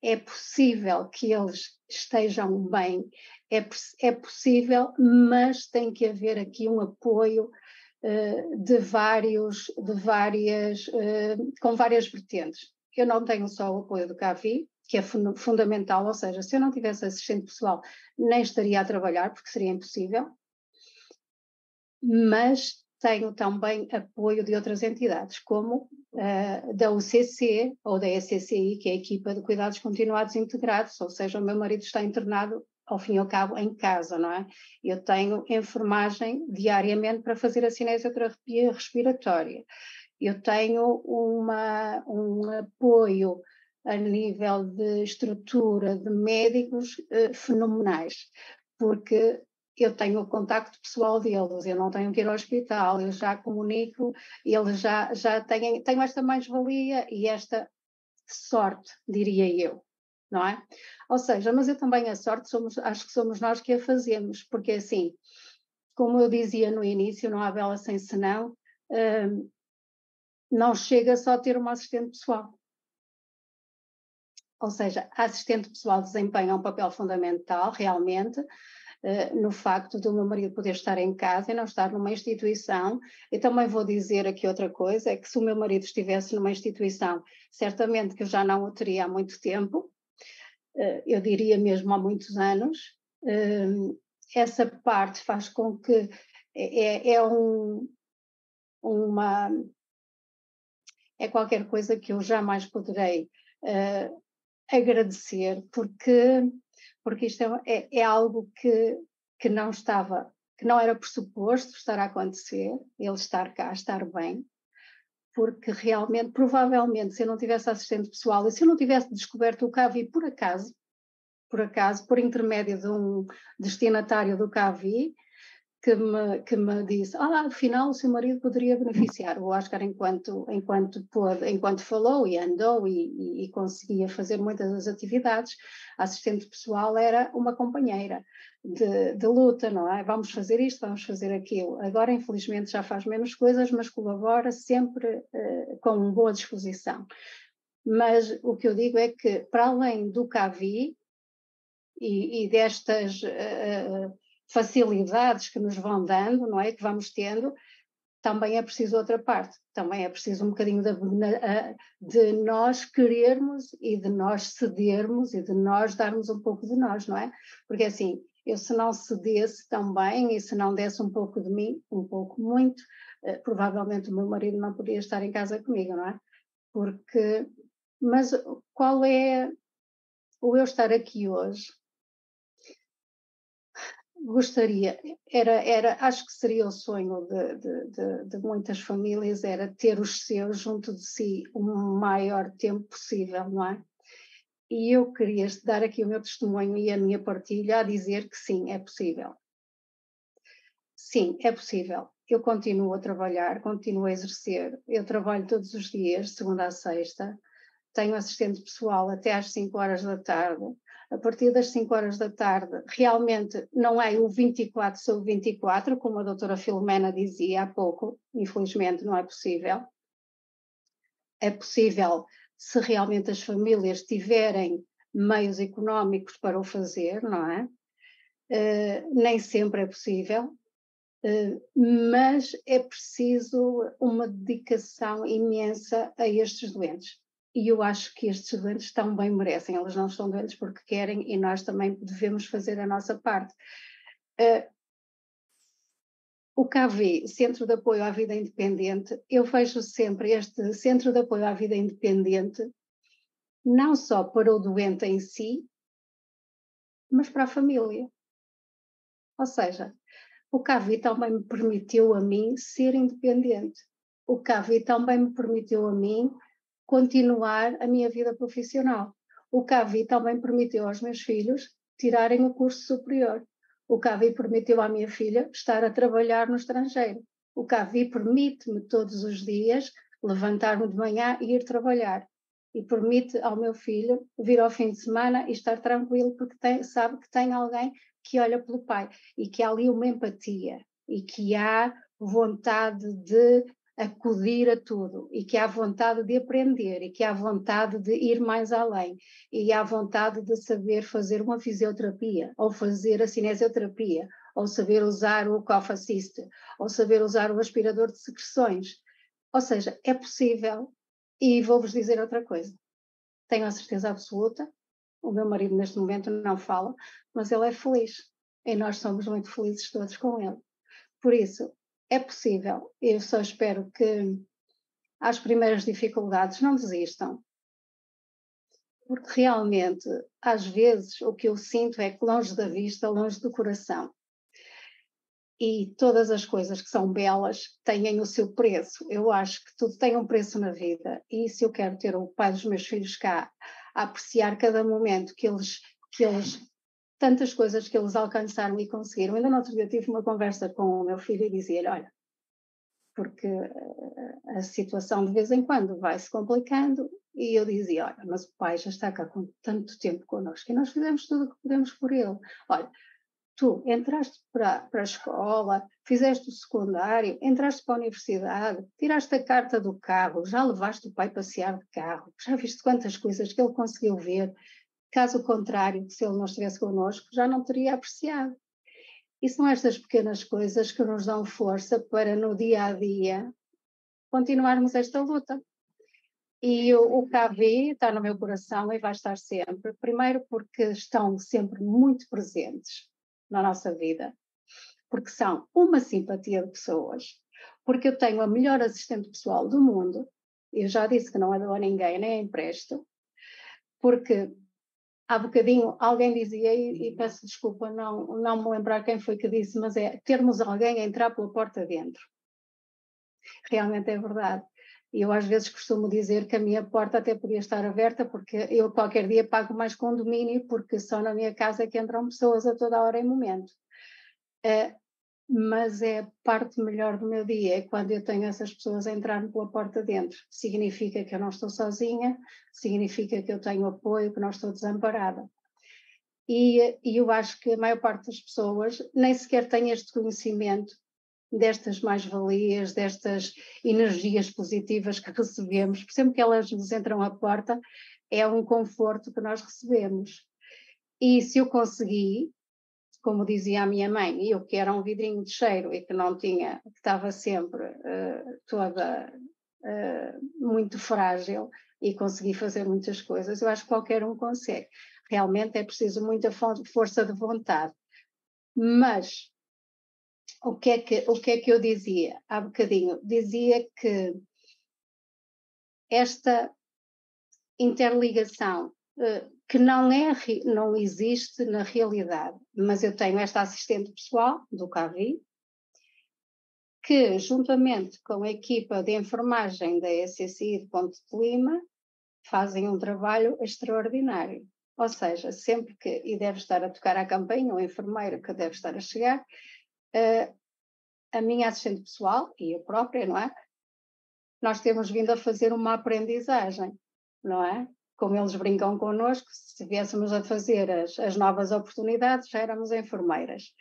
é possível que eles estejam bem, é possível, mas tem que haver aqui um apoio com várias vertentes. Eu não tenho só o apoio do CAVI, que é fundamental, ou seja, se eu não tivesse assistente pessoal, nem estaria a trabalhar, porque seria impossível, mas tenho também apoio de outras entidades, como da UCC ou da ECCI, que é a Equipa de Cuidados Continuados Integrados, ou seja, o meu marido está internado, ao fim e ao cabo, em casa, não é? Eu tenho enfermagem diariamente para fazer a cinesioterapia respiratória. Eu tenho um apoio a nível de estrutura de médicos fenomenais, porque eu tenho o contacto pessoal deles, eu não tenho que ir ao hospital, eu já comunico, eles já tenho esta mais-valia e esta sorte, diria eu, não é? Ou seja, mas eu também a sorte, acho que somos nós que a fazemos, porque assim, como eu dizia no início, não há vela sem senão, não chega só a ter uma assistente pessoal. Ou seja, a assistente pessoal desempenha um papel fundamental, realmente, no facto do meu marido poder estar em casa e não estar numa instituição. E também vou dizer aqui outra coisa, é que se o meu marido estivesse numa instituição, certamente que eu já não o teria há muito tempo, eu diria mesmo há muitos anos. Essa parte faz com que é qualquer coisa que eu jamais poderei agradecer, porque isto é algo que não estava, que não era pressuposto estar a acontecer, ele estar cá, estar bem, porque realmente, provavelmente, se eu não tivesse assistente pessoal e se eu não tivesse descoberto o CAVI por acaso, por intermédio de um destinatário do CAVI, que me disse, afinal o seu marido poderia beneficiar. O Oscar, enquanto falou e andou e conseguia fazer muitas das atividades, a assistente pessoal era uma companheira de luta, não é? Vamos fazer isto, vamos fazer aquilo. Agora, infelizmente, já faz menos coisas, mas colabora sempre com boa disposição. Mas o que eu digo é que, para além do CAVI e destas facilidades que nos vão dando, não é? Que vamos tendo, também é preciso outra parte, também é preciso um bocadinho de nós querermos e de nós cedermos e de nós darmos um pouco de nós, não é? Porque assim, eu se não cedesse também e se não desse um pouco de mim, um pouco muito, provavelmente o meu marido não podia estar em casa comigo, não é? Mas qual é o eu estar aqui hoje? Gostaria, acho que seria o sonho de muitas famílias, era ter os seus junto de si o maior tempo possível, não é? E eu queria dar aqui o meu testemunho e a minha partilha a dizer que sim, é possível. Sim, é possível. Eu continuo a trabalhar, continuo a exercer, eu trabalho todos os dias, segunda a sexta, tenho assistente pessoal até às 5 horas da tarde. A partir das 5 horas da tarde, realmente não é o 24 sobre 24, como a doutora Filomena dizia há pouco, infelizmente não é possível. É possível se realmente as famílias tiverem meios económicos para o fazer, não é? Nem sempre é possível, mas é preciso uma dedicação imensa a estes doentes. E eu acho que estes doentes também merecem, eles não estão doentes porque querem e nós também devemos fazer a nossa parte. O CAVI, Centro de Apoio à Vida Independente, eu vejo sempre este Centro de Apoio à Vida Independente não só para o doente em si, mas para a família. Ou seja, o CAVI também me permitiu a mim ser independente. O CAVI também me permitiu a mim continuar a minha vida profissional. O CAVI também permitiu aos meus filhos tirarem o curso superior. O CAVI permitiu à minha filha estar a trabalhar no estrangeiro. O CAVI permite-me todos os dias levantar-me de manhã e ir trabalhar. E permite ao meu filho vir ao fim de semana e estar tranquilo porque sabe que tem alguém que olha pelo pai e que há ali uma empatia e que há vontade de acudir a tudo e que há vontade de aprender e que há vontade de ir mais além e há vontade de saber fazer uma fisioterapia ou fazer a cinesioterapia ou saber usar o cough assist ou saber usar o aspirador de secreções. Ou seja, é possível. E vou-vos dizer outra coisa. Tenho a certeza absoluta, o meu marido neste momento não fala, mas ele é feliz. E nós somos muito felizes todos com ele. Por isso, é possível. Eu só espero que às primeiras dificuldades não desistam. Porque realmente, às vezes, o que eu sinto é que longe da vista, longe do coração. E todas as coisas que são belas têm o seu preço. Eu acho que tudo tem um preço na vida. E se eu quero ter o pai dos meus filhos cá, a apreciar cada momento que eles tantas coisas que eles alcançaram e conseguiram. Ainda no outro dia tive uma conversa com o meu filho e dizia-lhe, olha, porque a situação de vez em quando vai-se complicando, e eu dizia, olha, mas o pai já está cá com tanto tempo connosco e nós fizemos tudo o que podemos por ele. Olha, tu entraste para a escola, fizeste o secundário, entraste para a universidade, tiraste a carta do carro, já levaste o pai passear de carro, já viste quantas coisas que ele conseguiu ver. Caso contrário, se ele não estivesse connosco, já não teria apreciado. E são estas pequenas coisas que nos dão força para no dia a dia continuarmos esta luta. E o KV está no meu coração e vai estar sempre. Primeiro porque estão sempre muito presentes na nossa vida, porque são uma simpatia de pessoas, porque eu tenho a melhor assistente pessoal do mundo, eu já disse que não a dou a ninguém, nem a empresto, porque há bocadinho alguém dizia, e peço desculpa não me lembrar quem foi que disse, mas é termos alguém a entrar pela porta dentro. Realmente é verdade. E eu às vezes costumo dizer que a minha porta até podia estar aberta, porque eu qualquer dia pago mais condomínio, porque só na minha casa é que entram pessoas a toda hora em momento. Mas é a parte melhor do meu dia, é quando eu tenho essas pessoas a entrar pela porta dentro. Significa que eu não estou sozinha, significa que eu tenho apoio, que não estou desamparada. E eu acho que a maior parte das pessoas nem sequer tem este conhecimento destas mais-valias, destas energias positivas que recebemos. Por sempre que elas nos entram à porta, é um conforto que nós recebemos. E se eu conseguir, como dizia a minha mãe, eu que era um vidrinho de cheiro e que não tinha, que estava sempre toda muito frágil e consegui fazer muitas coisas, eu acho que qualquer um consegue. Realmente é preciso muita força de vontade. Mas o que é que eu dizia há bocadinho? Dizia que esta interligação que não existe na realidade, mas eu tenho esta assistente pessoal do CAVI, que juntamente com a equipa de enfermagem da SCI de Ponte de Lima fazem um trabalho extraordinário. Ou seja, sempre que, e deve estar a tocar a campainha, o enfermeiro que deve estar a chegar, a minha assistente pessoal e eu própria, não é? Nós temos vindo a fazer uma aprendizagem, não é? Como eles brincam connosco, se viéssemos a fazer as novas oportunidades, já éramos enfermeiras.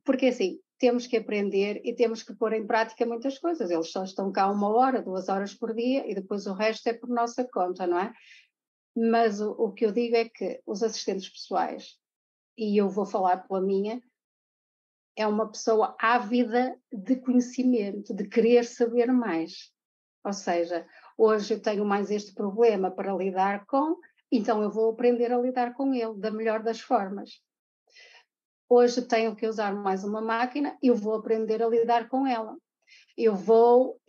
Porque assim, temos que aprender e temos que pôr em prática muitas coisas. Eles só estão cá 1 hora, 2 horas por dia e depois o resto é por nossa conta, não é? Mas o que eu digo é que os assistentes pessoais e eu vou falar pela minha, é uma pessoa ávida de conhecimento, de querer saber mais. Ou seja, hoje eu tenho mais este problema para lidar com, então eu vou aprender a lidar com ele da melhor das formas. Hoje tenho que usar mais uma máquina, eu vou aprender a lidar com ela. Eu vou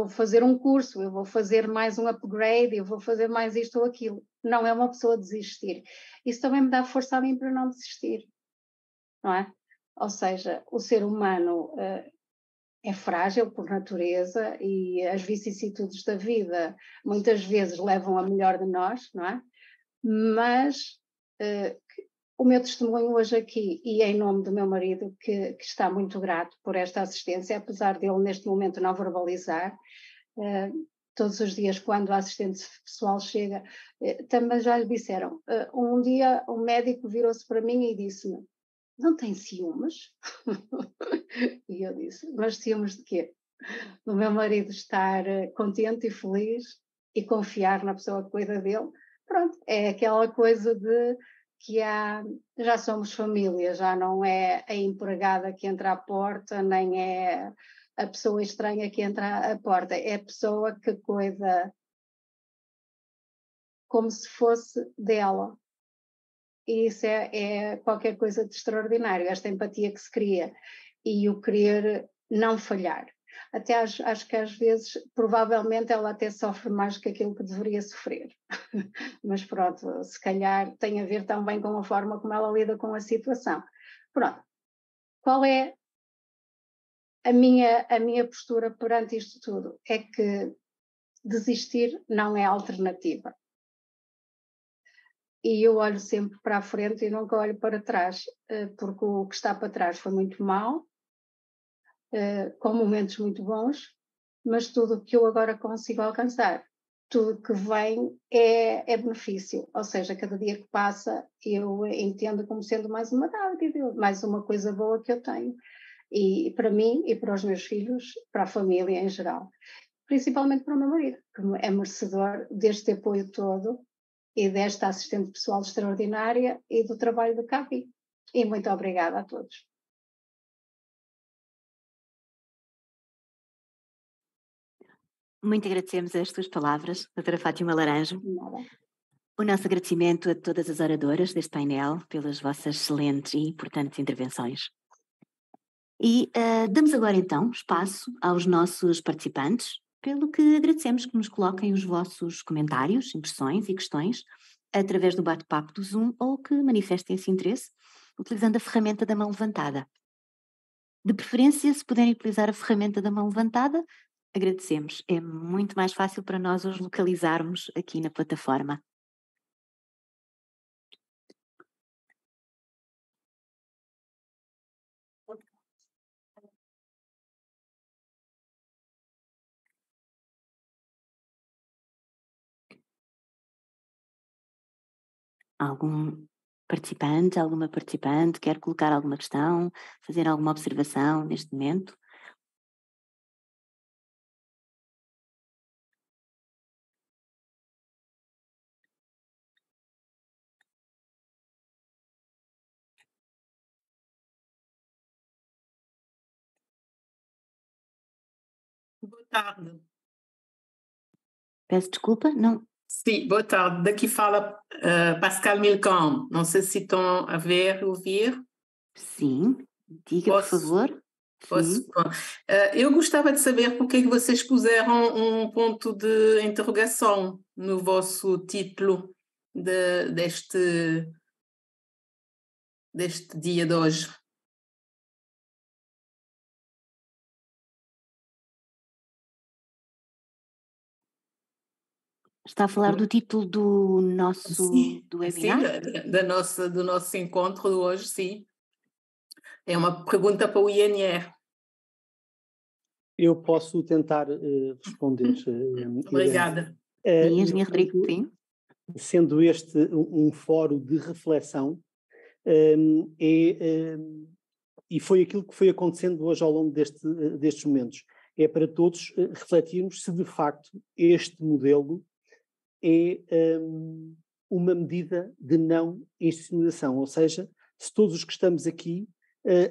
fazer um curso, eu vou fazer mais um upgrade, eu vou fazer mais isto ou aquilo. Não é uma pessoa desistir. Isso também me dá força a mim para não desistir, não é? Ou seja, o ser humano é frágil por natureza e as vicissitudes da vida muitas vezes levam a melhor de nós, não é? Mas o meu testemunho hoje aqui, e em nome do meu marido, que está muito grato por esta assistência, apesar dele neste momento não verbalizar, todos os dias quando a assistente pessoal chega, também já lhe disseram, um dia um médico virou-se para mim e disse-me, não tem ciúmes? E eu disse, mas ciúmes de quê? Do meu marido estar contente e feliz e confiar na pessoa que cuida dele. Pronto, é aquela coisa de que já somos família, já não é a empregada que entra à porta, nem é a pessoa estranha que entra à porta, é a pessoa que cuida como se fosse dela. E isso é qualquer coisa de extraordinário, esta empatia que se cria e o querer não falhar. Até acho que às vezes, provavelmente, ela até sofre mais que aquilo que deveria sofrer. Mas pronto, se calhar tem a ver também com a forma como ela lida com a situação. Pronto, qual é a minha postura perante isto tudo? É que desistir não é alternativa. E eu olho sempre para a frente e nunca olho para trás, porque o que está para trás foi muito mau, com momentos muito bons, mas tudo o que eu agora consigo alcançar, tudo que vem é benefício, ou seja, cada dia que passa eu entendo como sendo mais uma dádiva, mais uma coisa boa que eu tenho, e para mim e para os meus filhos, para a família em geral, principalmente para o meu marido, que é merecedor deste apoio todo, e desta assistente pessoal extraordinária e do trabalho do CAPI. E muito obrigada a todos. Muito agradecemos as tuas palavras, doutora Fátima Laranjo. Nada. O nosso agradecimento a todas as oradoras deste painel pelas vossas excelentes e importantes intervenções. E damos agora então espaço aos nossos participantes, pelo que agradecemos que nos coloquem os vossos comentários, impressões e questões através do bate-papo do Zoom ou que manifestem esse interesse utilizando a ferramenta da mão levantada. De preferência, se puderem utilizar a ferramenta da mão levantada, agradecemos. É muito mais fácil para nós os localizarmos aqui na plataforma. Algum participante, alguma participante quer colocar alguma questão, fazer alguma observação neste momento? Boa tarde. Peço desculpa, não. Sim, boa tarde. Daqui fala Pascal Milcom. Não sei se estão a ver, ouvir. Sim, diga, por favor. Posso? Eu gostava de saber porque é que vocês puseram um ponto de interrogação no vosso título deste dia de hoje. Está a falar do título do nosso do webinar? Sim, do nosso encontro de hoje, sim. É uma pergunta para o INR. Eu posso tentar responder. Obrigada. Sim, engenheiro Rodrigo, sim. Sendo este um fórum de reflexão, e foi aquilo que foi acontecendo hoje ao longo destes momentos. É para todos refletirmos se de facto este modelo é uma medida de não institucionalização, ou seja, se todos os que estamos aqui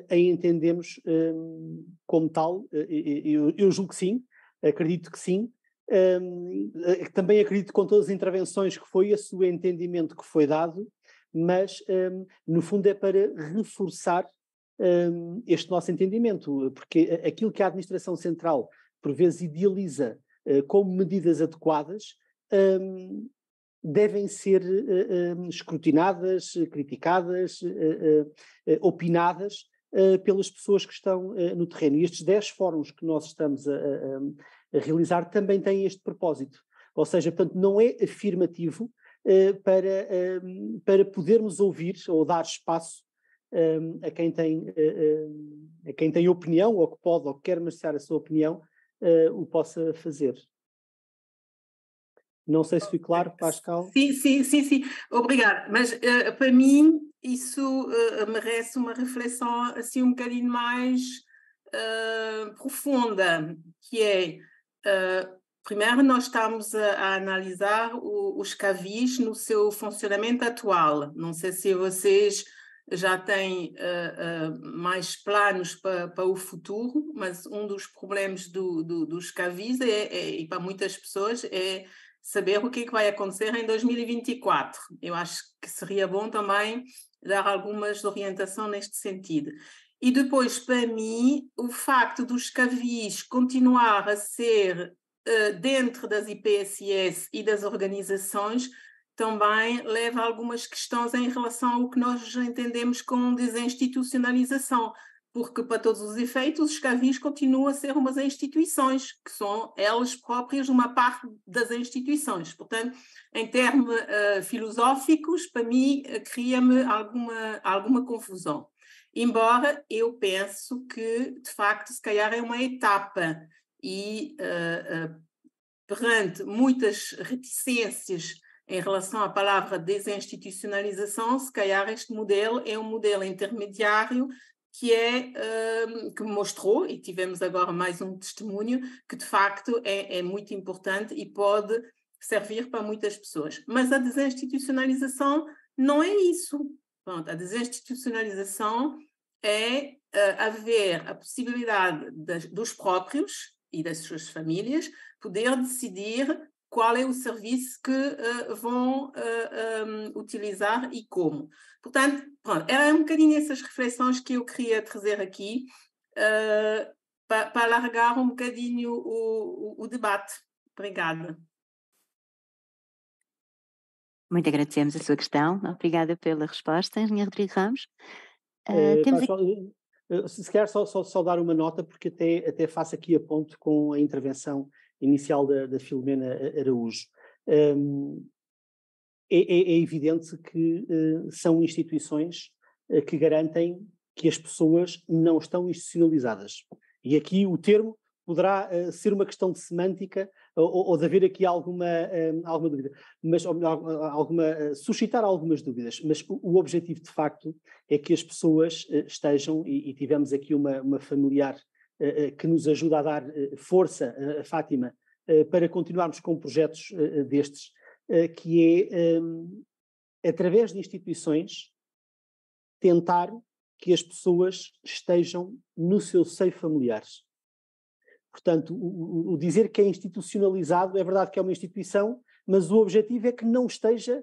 a entendemos como tal. Eu julgo que sim, acredito que sim. Também acredito que com todas as intervenções que foi esse o entendimento que foi dado, mas no fundo é para reforçar este nosso entendimento, porque aquilo que a Administração Central por vezes idealiza como medidas adequadas devem ser escrutinadas, criticadas, opinadas pelas pessoas que estão no terreno. E estes 10 fóruns que nós estamos a realizar também têm este propósito. Ou seja, portanto, não é afirmativo para podermos ouvir ou dar espaço a quem tem opinião, ou que pode, ou que quer manifestar a sua opinião, o possa fazer. Não sei se fui claro, Pascal. Sim. Obrigada. Mas para mim isso merece uma reflexão assim um bocadinho mais profunda, que é, primeiro nós estamos a analisar os CAVIs no seu funcionamento atual. Não sei se vocês já têm mais planos para o futuro, mas um dos problemas dos CAVIs e para muitas pessoas é saber o que é que vai acontecer em 2024. Eu acho que seria bom também dar algumas orientações neste sentido. E depois, para mim, o facto dos CAVIs continuar a ser dentro das IPSS e das organizações também leva a algumas questões em relação ao que nós entendemos como desinstitucionalização, porque, para todos os efeitos, os CAVIs continuam a ser umas instituições, que são elas próprias uma parte das instituições. Portanto, em termos filosóficos, para mim, cria-me alguma confusão. Embora eu penso que, de facto, se calhar é uma etapa e, perante muitas reticências em relação à palavra desinstitucionalização, se calhar este modelo é um modelo intermediário que mostrou, e tivemos agora mais um testemunho, que de facto é muito importante e pode servir para muitas pessoas. Mas a desinstitucionalização não é isso. Pronto, a desinstitucionalização é haver a possibilidade dos próprios e das suas famílias poder decidir qual é o serviço que vão utilizar e como. Portanto, pronto, eram um bocadinho essas reflexões que eu queria trazer aqui para alargar um bocadinho o debate. Obrigada. Muito agradecemos a sua questão. Obrigada pela resposta, Engenheiro Rodrigo Ramos. Se calhar só dar uma nota, porque até faço aqui a ponte com a intervenção inicial da Filomena Araújo. É evidente que são instituições que garantem que as pessoas não estão institucionalizadas. E aqui o termo poderá ser uma questão de semântica ou de haver aqui alguma dúvida, mas suscitar algumas dúvidas. Mas o objetivo, de facto, é que as pessoas estejam, e tivemos aqui uma familiar que nos ajuda a dar força, a Fátima, para continuarmos com projetos destes, que é, através de instituições, tentar que as pessoas estejam no seu seio familiar. Portanto, o dizer que é institucionalizado, é verdade que é uma instituição, mas o objetivo é que não esteja,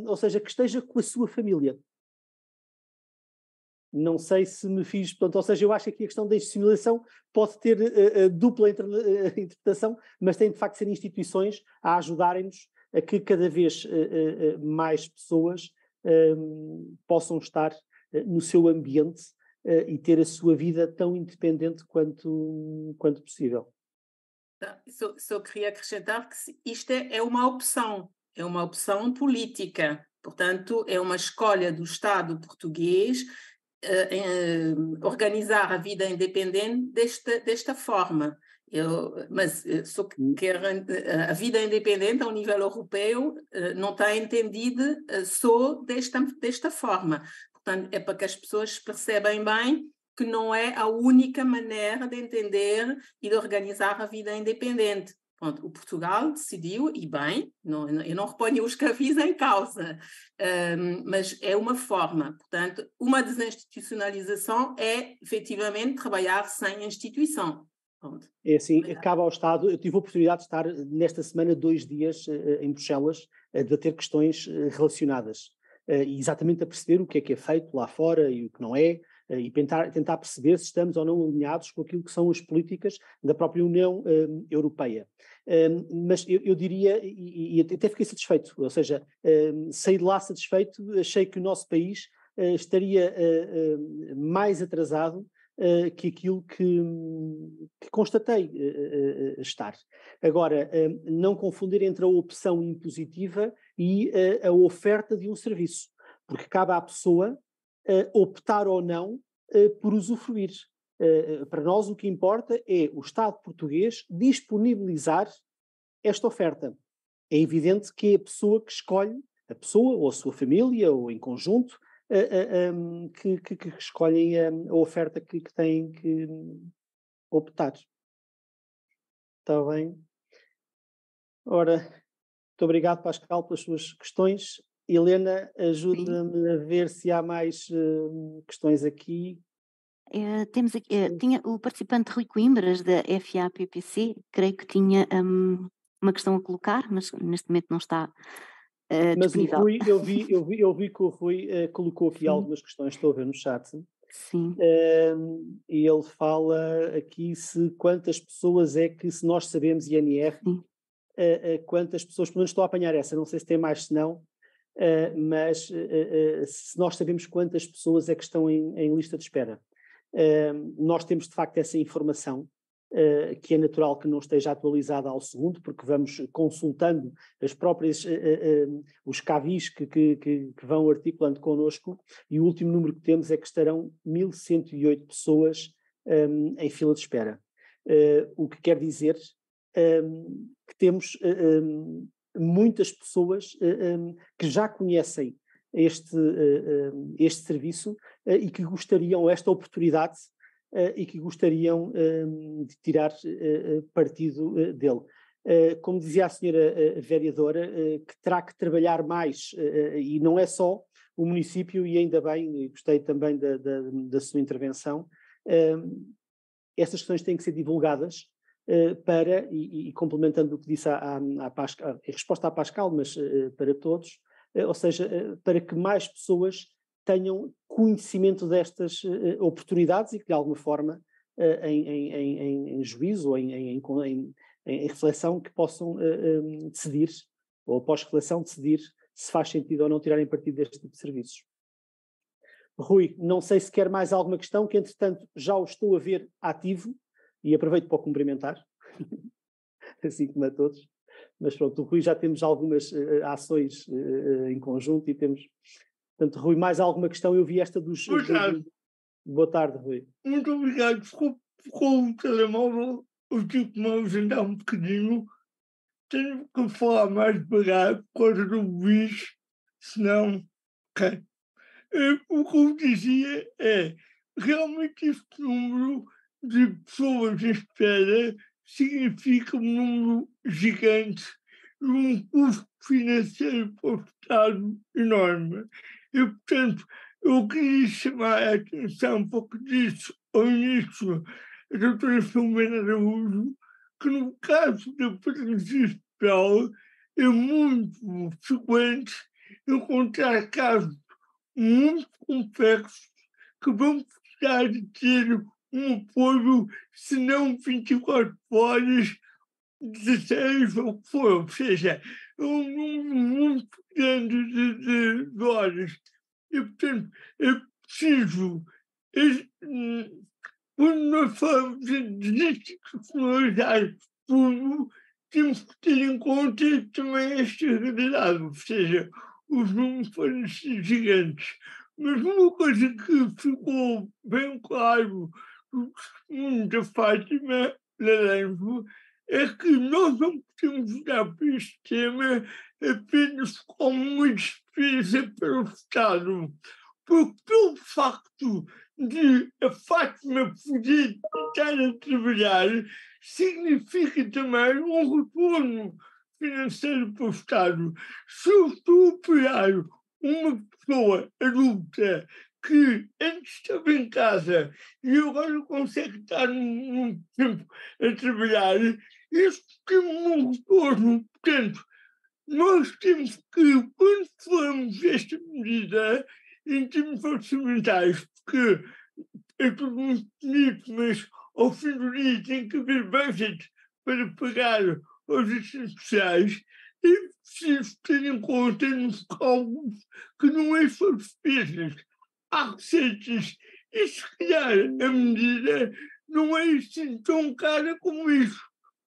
ou seja, que esteja com a sua família. Não sei se me fiz, portanto, ou seja, eu acho que aqui a questão da institucionalização pode ter dupla interpretação, mas tem de facto de ser instituições a ajudarem-nos a que cada vez mais pessoas possam estar no seu ambiente e ter a sua vida tão independente quanto possível. Só queria acrescentar que isto é uma opção política, portanto é uma escolha do Estado português organizar a vida independente desta forma. Mas só que a vida independente ao nível europeu não está entendida só desta forma. Portanto, é para que as pessoas percebam bem que não é a única maneira de entender e de organizar a vida independente. Pronto, o Portugal decidiu, e bem, eu não reponho os CAVIs em causa, mas é uma forma. Portanto, uma desinstitucionalização é, efetivamente, trabalhar sem instituição. Pronto. É assim, cabe ao Estado. Eu tive a oportunidade de estar nesta semana 2 dias em Bruxelas a debater questões relacionadas, e exatamente a perceber o que é feito lá fora e o que não é, e tentar perceber se estamos ou não alinhados com aquilo que são as políticas da própria União Europeia. Mas eu diria, e até fiquei satisfeito, ou seja, saí de lá satisfeito, achei que o nosso país estaria mais atrasado que aquilo que constatei estar. Agora, não confundir entre a opção impositiva e a oferta de um serviço, porque cabe à pessoa optar ou não por usufruir. Para nós o que importa é o Estado português disponibilizar esta oferta. É evidente que é a pessoa que escolhe, a pessoa ou a sua família ou em conjunto, que escolhem a oferta que têm que optar. Está bem? Ora, muito obrigado, Pascal, pelas suas questões. Helena, ajuda-me a ver se há mais questões aqui. Temos aqui, tinha o participante Rui Coimbras, da FAPPC, creio que tinha uma questão a colocar, mas neste momento não está mas disponível. O Rui, eu vi que o Rui colocou aqui algumas questões, estou a ver no chat. Sim. E ele fala aqui quantas pessoas é que, se nós sabemos, INR, quantas pessoas, pelo menos estou a apanhar essa, não sei se tem mais, se não, mas se nós sabemos quantas pessoas é que estão em lista de espera. Nós temos de facto essa informação, que é natural que não esteja atualizada ao segundo, porque vamos consultando as próprias, os CAVIs que vão articulando connosco, e o último número que temos é que estarão 1.108 pessoas em fila de espera. O que quer dizer que temos muitas pessoas que já conhecem este serviço e que gostariam, esta oportunidade, e que gostariam de tirar partido dele. Como dizia a senhora vereadora, que terá que trabalhar mais, e não é só o município, e ainda bem, gostei também da sua intervenção, estas questões têm que ser divulgadas e complementando o que disse a Pascal, em resposta à Pascal, mas para todos, ou seja, para que mais pessoas tenham conhecimento destas oportunidades e que de alguma forma em juízo ou em reflexão que possam decidir, ou após reflexão decidir se faz sentido ou não tirarem partido deste tipo de serviços. Rui, não sei se quer mais alguma questão, que entretanto já o estou a ver ativo e aproveito para o cumprimentar, assim como a todos. Mas pronto, o Rui, já temos algumas ações em conjunto e temos... Portanto, Rui, mais alguma questão? Eu vi esta dos... Boa tarde, Rui. Muito obrigado. Ficou o telemóvel, eu tive que me ausentar um bocadinho. Tenho que falar mais devagar por causa do bicho, senão... Okay. O que eu dizia é, realmente este número de pessoas em espera significa um número gigante e um custo financeiro para o Estado enorme. E, portanto, eu queria chamar a atenção um pouco disso ao início a doutora Filomena Araújo, que no caso da paralisia cerebral é muito frequente encontrar casos muito complexos que vão precisar de ter um apoio, se não 24 horas, 16 ou o que for, ou seja, é um número muito grande de horas. E, portanto, é preciso, quando nós falamos de desinstitucionalizar tudo, temos que ter em conta também esta realidade, ou seja, os números podem ser gigantes. Mas uma coisa que ficou bem claro no testemunho da Fátima Laranjo é que nós não podemos olhar para este tema apenas como uma despesa para o Estado. Porque pelo facto de a Fátima poder estar a trabalhar, significa também um retorno financeiro para o Estado. Se eu estou a apoiar uma pessoa adulta que antes estava em casa e agora consegue estar num tempo a trabalhar, isso tem um retorno. Portanto, nós temos que, quando falamos desta medida, em termos orçamentais, porque é tudo muito bonito, mas ao fim do dia tem que haver budget para pagar aos assistentes sociais, é preciso ter em conta nos cálculos que não é só despesas, há receitas, e se calhar a medida não é assim tão cara como isso.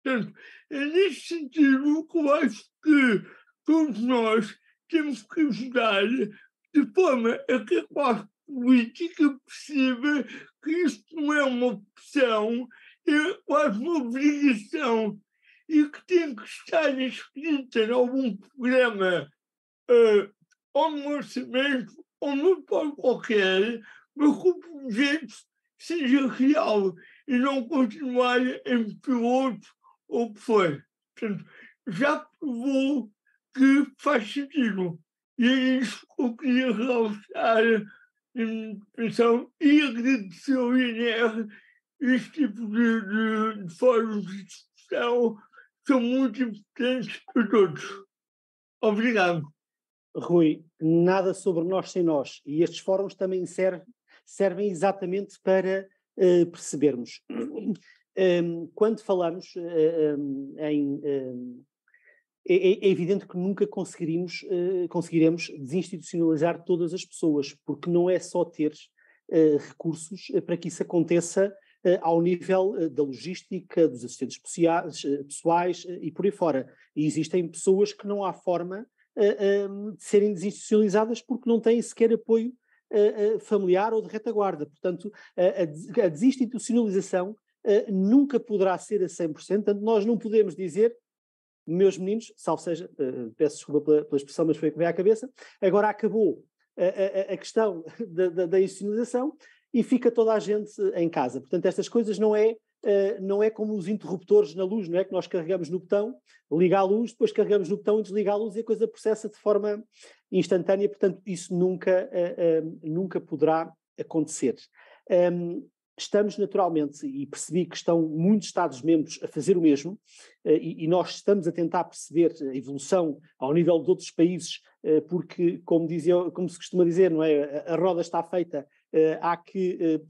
Portanto, é nesse sentido que eu acho que todos nós temos que ajudar de forma a que a classe política perceba que isto não é uma opção, é quase uma obrigação e que tem que estar escrita em algum programa ou no orçamento ou no plano qualquer, mas que o projeto seja real e não continuar em piloto ou o que for. Portanto, já provou que faz sentido. E é isso que eu queria realçar na minha intervenção e agradecer ao INR este tipo de fóruns de discussão são muito importantes para todos. Obrigado. Rui, nada sobre nós sem nós. E estes fóruns também servem exatamente para percebermos. Quando falamos é evidente que nunca conseguiremos desinstitucionalizar todas as pessoas, porque não é só ter recursos para que isso aconteça ao nível da logística, dos assistentes pessoais e por aí fora. E existem pessoas que não há forma de serem desinstitucionalizadas porque não têm sequer apoio familiar ou de retaguarda. Portanto, a desinstitucionalização nunca poderá ser a 100%, portanto nós não podemos dizer, meus meninos, salvo seja, peço desculpa pela expressão, mas foi o que veio à cabeça, agora acabou a questão da institucionalização e fica toda a gente em casa. Portanto, estas coisas não é como os interruptores na luz, não é que nós carregamos no botão, liga a luz, depois carregamos no botão e desliga a luz e a coisa processa de forma instantânea, portanto isso nunca poderá acontecer. Estamos naturalmente, e percebi que estão muitos Estados-membros a fazer o mesmo, e nós estamos a tentar perceber a evolução ao nível de outros países, porque, como se costuma dizer, não é? A roda está feita, há que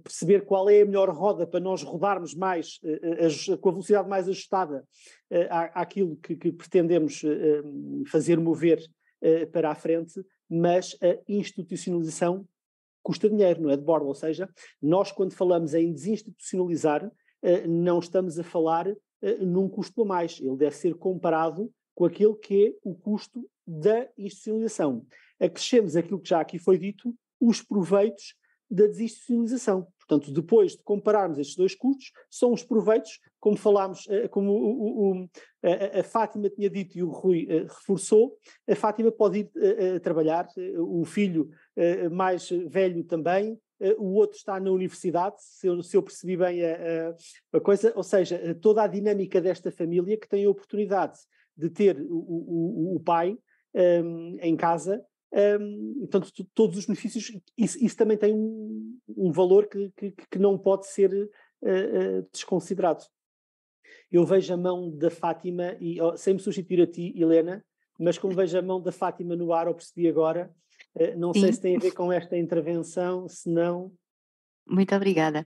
perceber qual é a melhor roda para nós rodarmos mais, com a velocidade mais ajustada àquilo que pretendemos fazer mover para a frente, mas a institucionalização custa dinheiro, não é de bordo, ou seja, nós quando falamos em desinstitucionalizar, não estamos a falar num custo a mais, ele deve ser comparado com aquele que é o custo da institucionalização. Acrescemos aquilo que já aqui foi dito, os proveitos da desinstitucionalização. Portanto, depois de compararmos estes dois custos, são os proveitos, como falámos, como a Fátima tinha dito e o Rui reforçou, a Fátima pode ir trabalhar, o filho mais velho também, o outro está na universidade, se eu percebi bem a coisa, ou seja, toda a dinâmica desta família que tem a oportunidade de ter o pai em casa. Portanto, todos os benefícios, isso também tem um valor que não pode ser desconsiderado. Eu vejo a mão da Fátima, e sem me substituir a ti, Helena, mas como vejo a mão da Fátima no ar, eu percebi agora, não sei se tem a ver com esta intervenção, se não... Muito obrigada.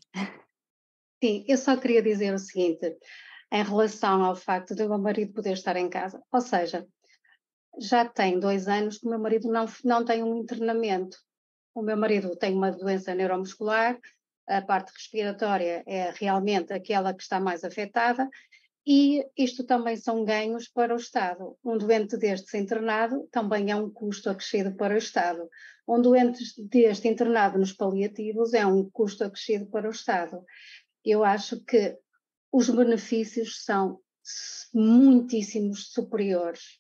Sim, eu só queria dizer o seguinte, em relação ao facto de o meu marido poder estar em casa, ou seja, já tem 2 anos que o meu marido não tem um internamento. O meu marido tem uma doença neuromuscular, a parte respiratória é realmente aquela que está mais afetada e isto também são ganhos para o Estado. Um doente deste internado também é um custo acrescido para o Estado. Um doente deste internado nos paliativos é um custo acrescido para o Estado. Eu acho que os benefícios são muitíssimo superiores.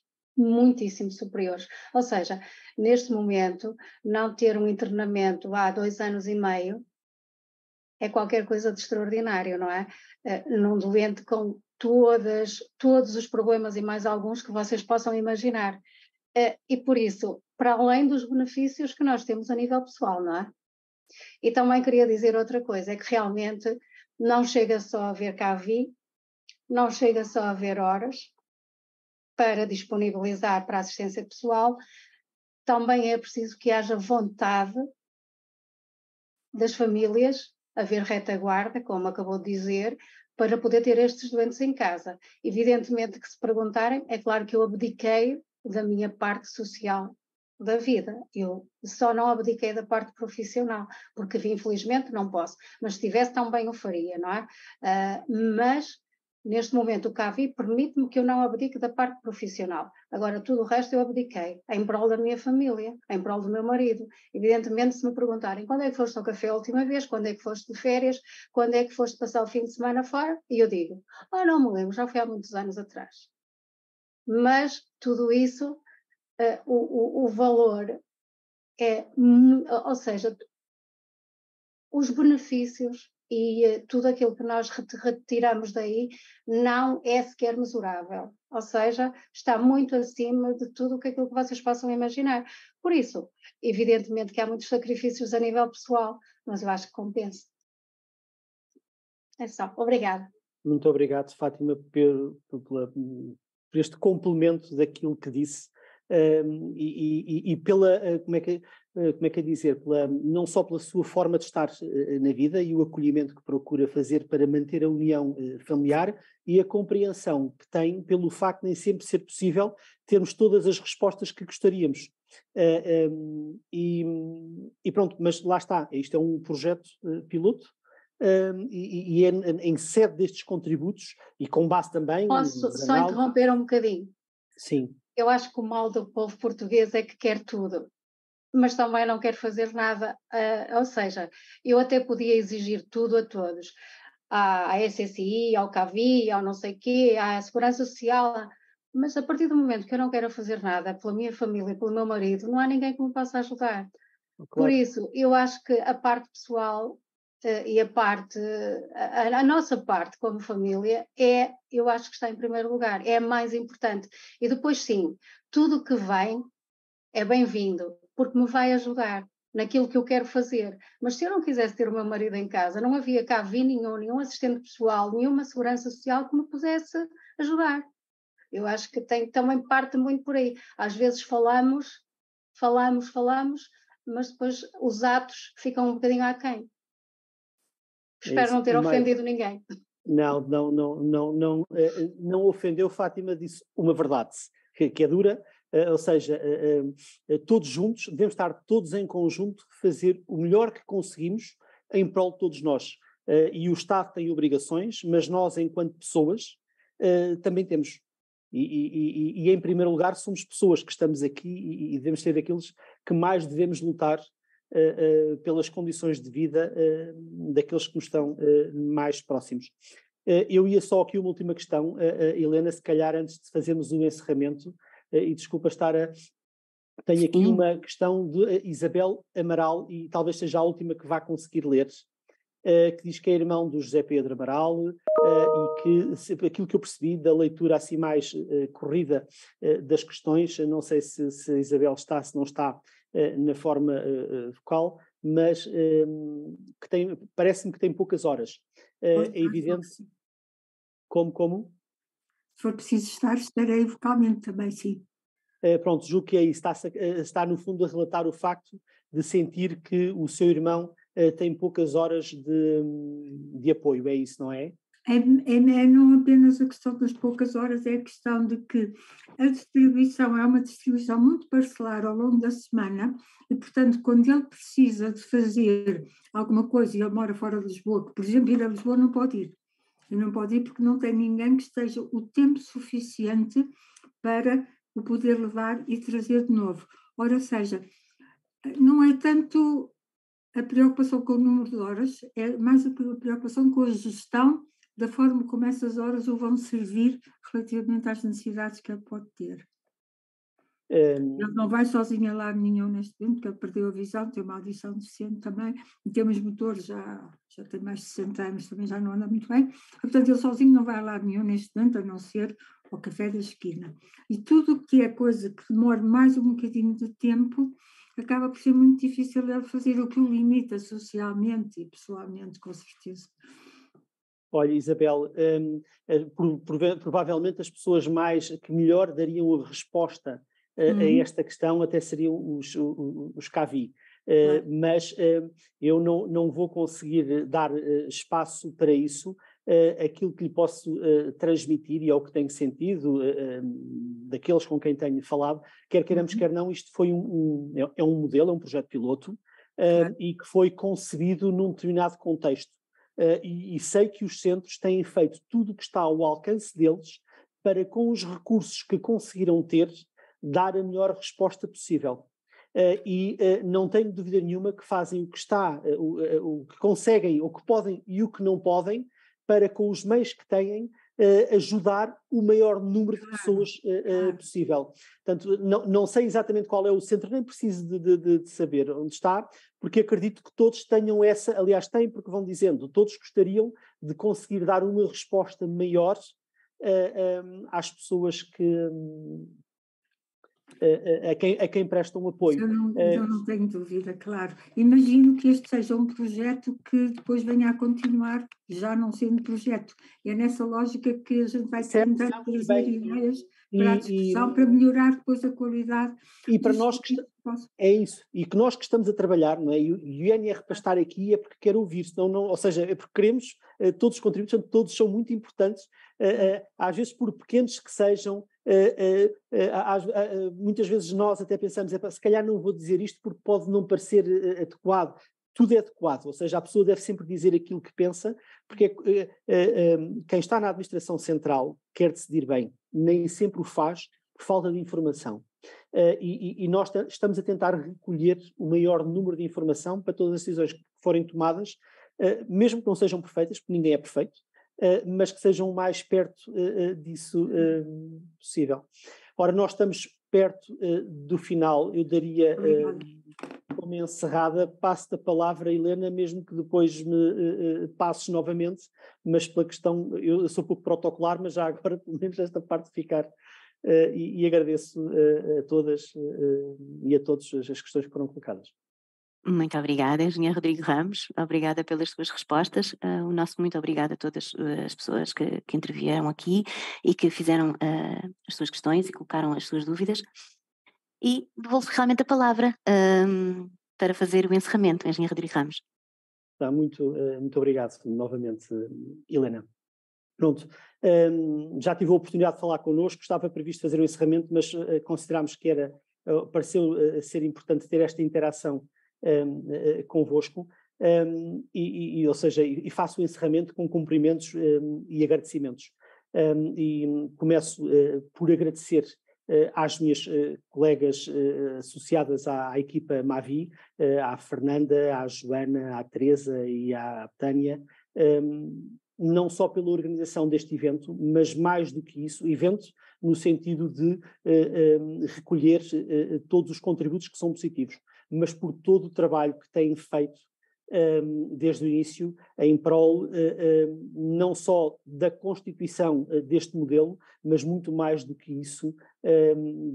Ou seja, neste momento, não ter um internamento há 2 anos e meio é qualquer coisa de extraordinário, não é? Num doente com todos os problemas e mais alguns que vocês possam imaginar. E por isso, para além dos benefícios que nós temos a nível pessoal, não é? E também queria dizer outra coisa, é que realmente não chega só a haver CAVI, não chega só a haver horas para disponibilizar para a assistência pessoal, também é preciso que haja vontade das famílias, haver retaguarda, como acabou de dizer, para poder ter estes doentes em casa. Evidentemente que se perguntarem, é claro que eu abdiquei da minha parte social da vida, eu só não abdiquei da parte profissional, porque infelizmente não posso, mas se tivesse também o faria, não é? Mas neste momento o CAVI permite-me que eu não abdique da parte profissional. Agora tudo o resto eu abdiquei, em prol da minha família, em prol do meu marido. Evidentemente, se me perguntarem quando é que foste ao café a última vez, quando é que foste de férias, quando é que foste passar o fim de semana fora, e eu digo, não me lembro, já foi há muitos anos atrás. Mas tudo isso, o valor é, ou seja, os benefícios e tudo aquilo que nós retiramos daí não é sequer mesurável, ou seja, está muito acima de tudo aquilo que vocês possam imaginar. Por isso, evidentemente que há muitos sacrifícios a nível pessoal, mas eu acho que compensa. É só, obrigada. Muito obrigado, Fátima, por este complemento daquilo que disse e pela, como é que é dizer, não só pela sua forma de estar na vida e o acolhimento que procura fazer para manter a união familiar e a compreensão que tem pelo facto de nem sempre ser possível termos todas as respostas que gostaríamos. E pronto, mas lá está, isto é um projeto piloto. E é em sede destes contributos e com base também... Posso só interromper um bocadinho? Sim. Eu acho que o mal do povo português é que quer tudo, mas também não quer fazer nada, ou seja, eu até podia exigir tudo a todos, à SSI, ao CAVI, ao não sei quê, à Segurança Social, mas a partir do momento que eu não quero fazer nada pela minha família, pelo meu marido, não há ninguém que me possa ajudar. Claro. Por isso, eu acho que a parte pessoal e a nossa parte como família eu acho que está em primeiro lugar, é a mais importante. E depois sim, tudo o que vem é bem-vindo, porque me vai ajudar naquilo que eu quero fazer. Mas se eu não quisesse ter o meu marido em casa, não havia cá nenhum assistente pessoal, nenhuma segurança social que me pudesse ajudar. Eu acho que também parte muito por aí. Às vezes falamos, mas depois os atos ficam um bocadinho aquém. Espero não ter ofendido ninguém. Não ofendeu, Fátima disse uma verdade, que é dura, ou seja, todos juntos, devemos estar todos em conjunto, fazer o melhor que conseguimos em prol de todos nós. E o Estado tem obrigações, mas nós, enquanto pessoas, também temos. E em primeiro lugar somos pessoas que estamos aqui e devemos ser aqueles que mais devemos lutar pelas condições de vida daqueles que nos estão mais próximos. Eu ia só aqui uma última questão, Helena, se calhar antes de fazermos o encerramento, e desculpa tenho aqui uma questão de Isabel Amaral, e talvez seja a última que vá conseguir ler, que diz que é irmão do José Pedro Amaral, e que aquilo que eu percebi da leitura assim mais corrida das questões, não sei se a Isabel está, se não está, na forma vocal, mas parece-me que tem poucas horas. É evidente. Como? Se for preciso estarei vocalmente também, sim. Pronto, julgo que é isso. Está no fundo a relatar o facto de sentir que o seu irmão tem poucas horas de apoio, é isso, não é? É não apenas a questão das poucas horas, é a questão de que a distribuição é uma distribuição muito parcelar ao longo da semana e, portanto, quando ele precisa de fazer alguma coisa e ele mora fora de Lisboa, que, por exemplo, ir a Lisboa não pode ir. E não pode ir porque não tem ninguém que esteja o tempo suficiente para o poder levar e trazer de novo. Ora, ou seja, não é tanto a preocupação com o número de horas, é mais a preocupação com a gestão da forma como essas horas o vão servir relativamente às necessidades que ele pode ter. Ele não vai sozinho a lado nenhum neste momento, porque ele perdeu a visão, tem uma audição deficiente também, em termos motores já tem mais de 60 anos, também já não anda muito bem, portanto ele sozinho não vai a lado nenhum neste momento, a não ser ao café da esquina. E tudo o que é coisa que demora mais um bocadinho de tempo, acaba por ser muito difícil ele fazer, o que o limita socialmente e pessoalmente, com certeza. Olha, Isabel, provavelmente as pessoas que melhor dariam a resposta a esta questão até seriam os CAVI. Mas eu não vou conseguir dar espaço para isso. Aquilo que lhe posso transmitir, e é o que tenho sentido daqueles com quem tenho falado, quer queiramos, quer não, isto foi é um modelo, é um projeto piloto, e que foi concebido num determinado contexto. E sei que os centros têm feito tudo o que está ao alcance deles para, com os recursos que conseguiram ter, dar a melhor resposta possível. Não tenho dúvida nenhuma que fazem o que está, o que conseguem, o que podem e o que não podem, para, com os meios que têm, ajudar o maior número de pessoas possível. Portanto, não sei exatamente qual é o centro, nem preciso de saber onde está, porque acredito que todos tenham aliás têm, porque vão dizendo, todos gostariam de conseguir dar uma resposta maior às pessoas a quem prestam apoio. Eu não tenho dúvida, claro. Imagino que este seja um projeto que depois venha a continuar, já não sendo projeto. E é nessa lógica que a gente vai tentar trazer ideias para a discussão, para melhorar depois a qualidade. E para nós é isso, e que nós que estamos a trabalhar, não é? E o INR para estar aqui é porque quer ouvir, ou seja, é porque queremos todos os contributos, todos são muito importantes, às vezes por pequenos que sejam, muitas vezes nós até pensamos, se calhar não vou dizer isto porque pode não parecer adequado. Tudo é adequado, ou seja, a pessoa deve sempre dizer aquilo que pensa, porque quem está na administração central quer decidir bem, nem sempre o faz por falta de informação. E nós estamos a tentar recolher o maior número de informação para todas as decisões que forem tomadas, mesmo que não sejam perfeitas, porque ninguém é perfeito, mas que sejam o mais perto disso possível. Ora, nós estamos perto do final, eu daria como encerrada, passo-te a palavra, Helena, mesmo que depois me passes novamente, mas pela questão, eu sou pouco protocolar, mas já agora pelo menos esta parte ficar, e agradeço a todas e a todos as questões que foram colocadas. Muito obrigada, Engenheiro Rodrigo Ramos, obrigada pelas suas respostas, o nosso muito obrigado a todas as pessoas que intervieram aqui e que fizeram as suas questões e colocaram as suas dúvidas, e devolvo realmente a palavra para fazer o encerramento, Engenheiro Rodrigo Ramos. Muito obrigado novamente, Helena. Pronto, já tive a oportunidade de falar connosco, estava previsto fazer o encerramento, mas considerámos que pareceu ser importante ter esta interação convosco, ou seja, faço o encerramento com cumprimentos e agradecimentos. E começo por agradecer às minhas colegas associadas à equipa MAVI, à Fernanda, à Joana, à Teresa e à Tânia, não só pela organização deste evento, mas mais do que isso, evento no sentido de recolher todos os contributos que são positivos, mas por todo o trabalho que têm feito desde o início em prol não só da constituição deste modelo, mas muito mais do que isso,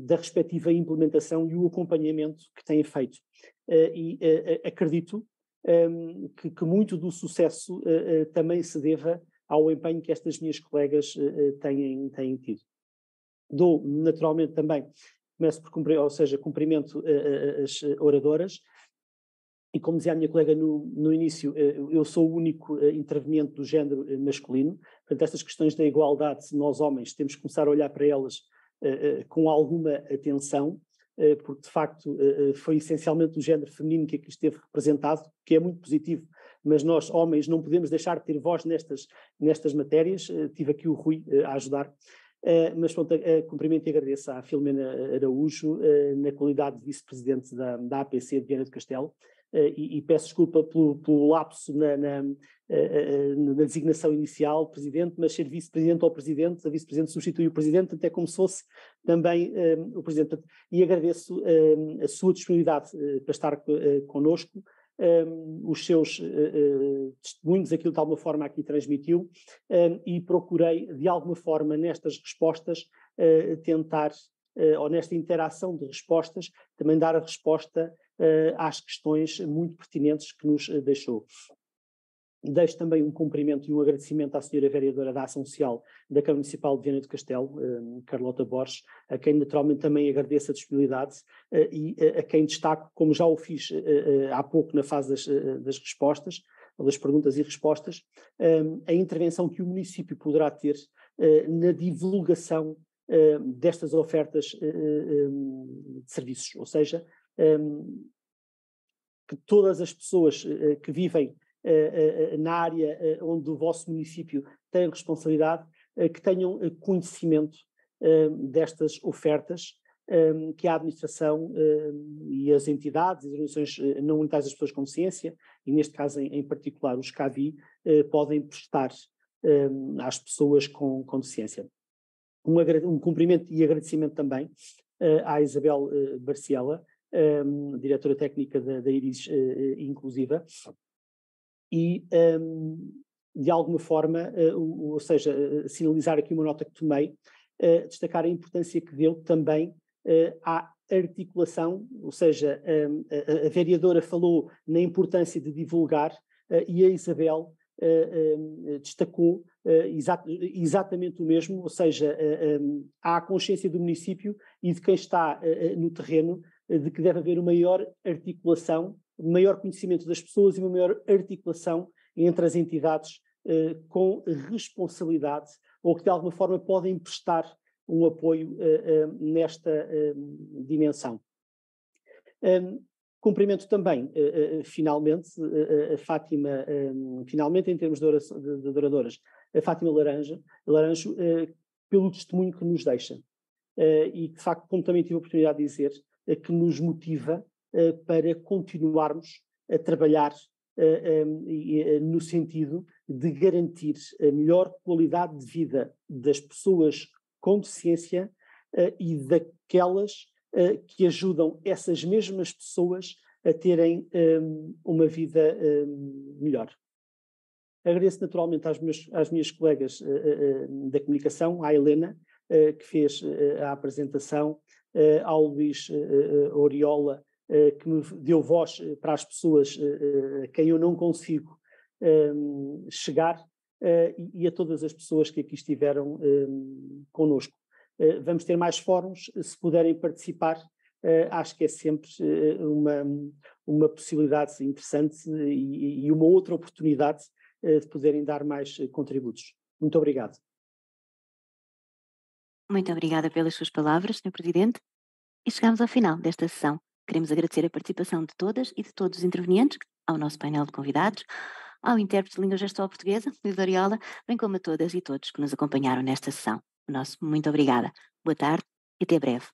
da respectiva implementação e o acompanhamento que têm feito. Acredito que muito do sucesso também se deva ao empenho que estas minhas colegas têm tido. Dou naturalmente também, começo por cumprimento as oradoras, e como dizia a minha colega no início, eu sou o único interveniente do género masculino, portanto estas questões da igualdade, nós homens temos que começar a olhar para elas com alguma atenção, porque de facto foi essencialmente o género feminino que aqui esteve representado, que é muito positivo, mas nós homens não podemos deixar de ter voz nestas matérias. Tive aqui o Rui a ajudar. Mas pronto, cumprimento e agradeço à Filomena Araújo, na qualidade de vice-presidente da APC de Viana do Castelo, e peço desculpa pelo lapso na designação inicial, presidente, mas ser vice-presidente ou presidente, a vice-presidente substitui o presidente, até como se fosse também o presidente. E agradeço a sua disponibilidade para estar connosco, os seus testemunhos, aquilo de alguma forma aqui transmitiu, e procurei de alguma forma nestas respostas tentar, ou nesta interação de respostas, também dar a resposta às questões muito pertinentes que nos deixou. Deixo também um cumprimento e um agradecimento à senhora vereadora da Ação Social da Câmara Municipal de Viana do Castelo, Carlota Borges, a quem naturalmente também agradeço a disponibilidade e a quem destaco, como já o fiz há pouco na fase das respostas, ou das perguntas e respostas, a intervenção que o município poderá ter na divulgação destas ofertas de serviços, ou seja, que todas as pessoas que vivem na área onde o vosso município tem responsabilidade, que tenham conhecimento destas ofertas que a administração e as entidades, as organizações não unitárias das pessoas com deficiência, e neste caso em particular os CAVI, podem prestar às pessoas com deficiência. Um cumprimento e agradecimento também à Isabel Barciela, diretora técnica da Iris Inclusiva, e de alguma forma, ou seja, sinalizar aqui uma nota que tomei, destacar a importância que deu também à articulação, ou seja, a vereadora falou na importância de divulgar e a Isabel destacou exatamente o mesmo, ou seja, há a consciência do município e de quem está no terreno de que deve haver uma maior articulação, maior conhecimento das pessoas e uma maior articulação entre as entidades com responsabilidade ou que de alguma forma podem prestar um apoio nesta dimensão. Cumprimento também, finalmente, a Fátima, finalmente em termos de oradoras, a Fátima Laranjo, pelo testemunho que nos deixa. E de facto, como também tive a oportunidade de dizer, que nos motiva para continuarmos a trabalhar no sentido de garantir a melhor qualidade de vida das pessoas com deficiência e daquelas que ajudam essas mesmas pessoas a terem uma vida melhor. Agradeço naturalmente às minhas colegas da comunicação, à Helena, que fez a apresentação, ao Luís Oriola, que me deu voz para as pessoas a quem eu não consigo chegar, e a todas as pessoas que aqui estiveram connosco. Vamos ter mais fóruns, se puderem participar, acho que é sempre uma possibilidade interessante e uma outra oportunidade de poderem dar mais contributos. Muito obrigado. Muito obrigada pelas suas palavras, Sr. Presidente. E chegamos ao final desta sessão. Queremos agradecer a participação de todas e de todos os intervenientes, ao nosso painel de convidados, ao intérprete de língua gestual portuguesa, Luís Oriola, bem como a todas e todos que nos acompanharam nesta sessão. Muito obrigada. Boa tarde e até breve.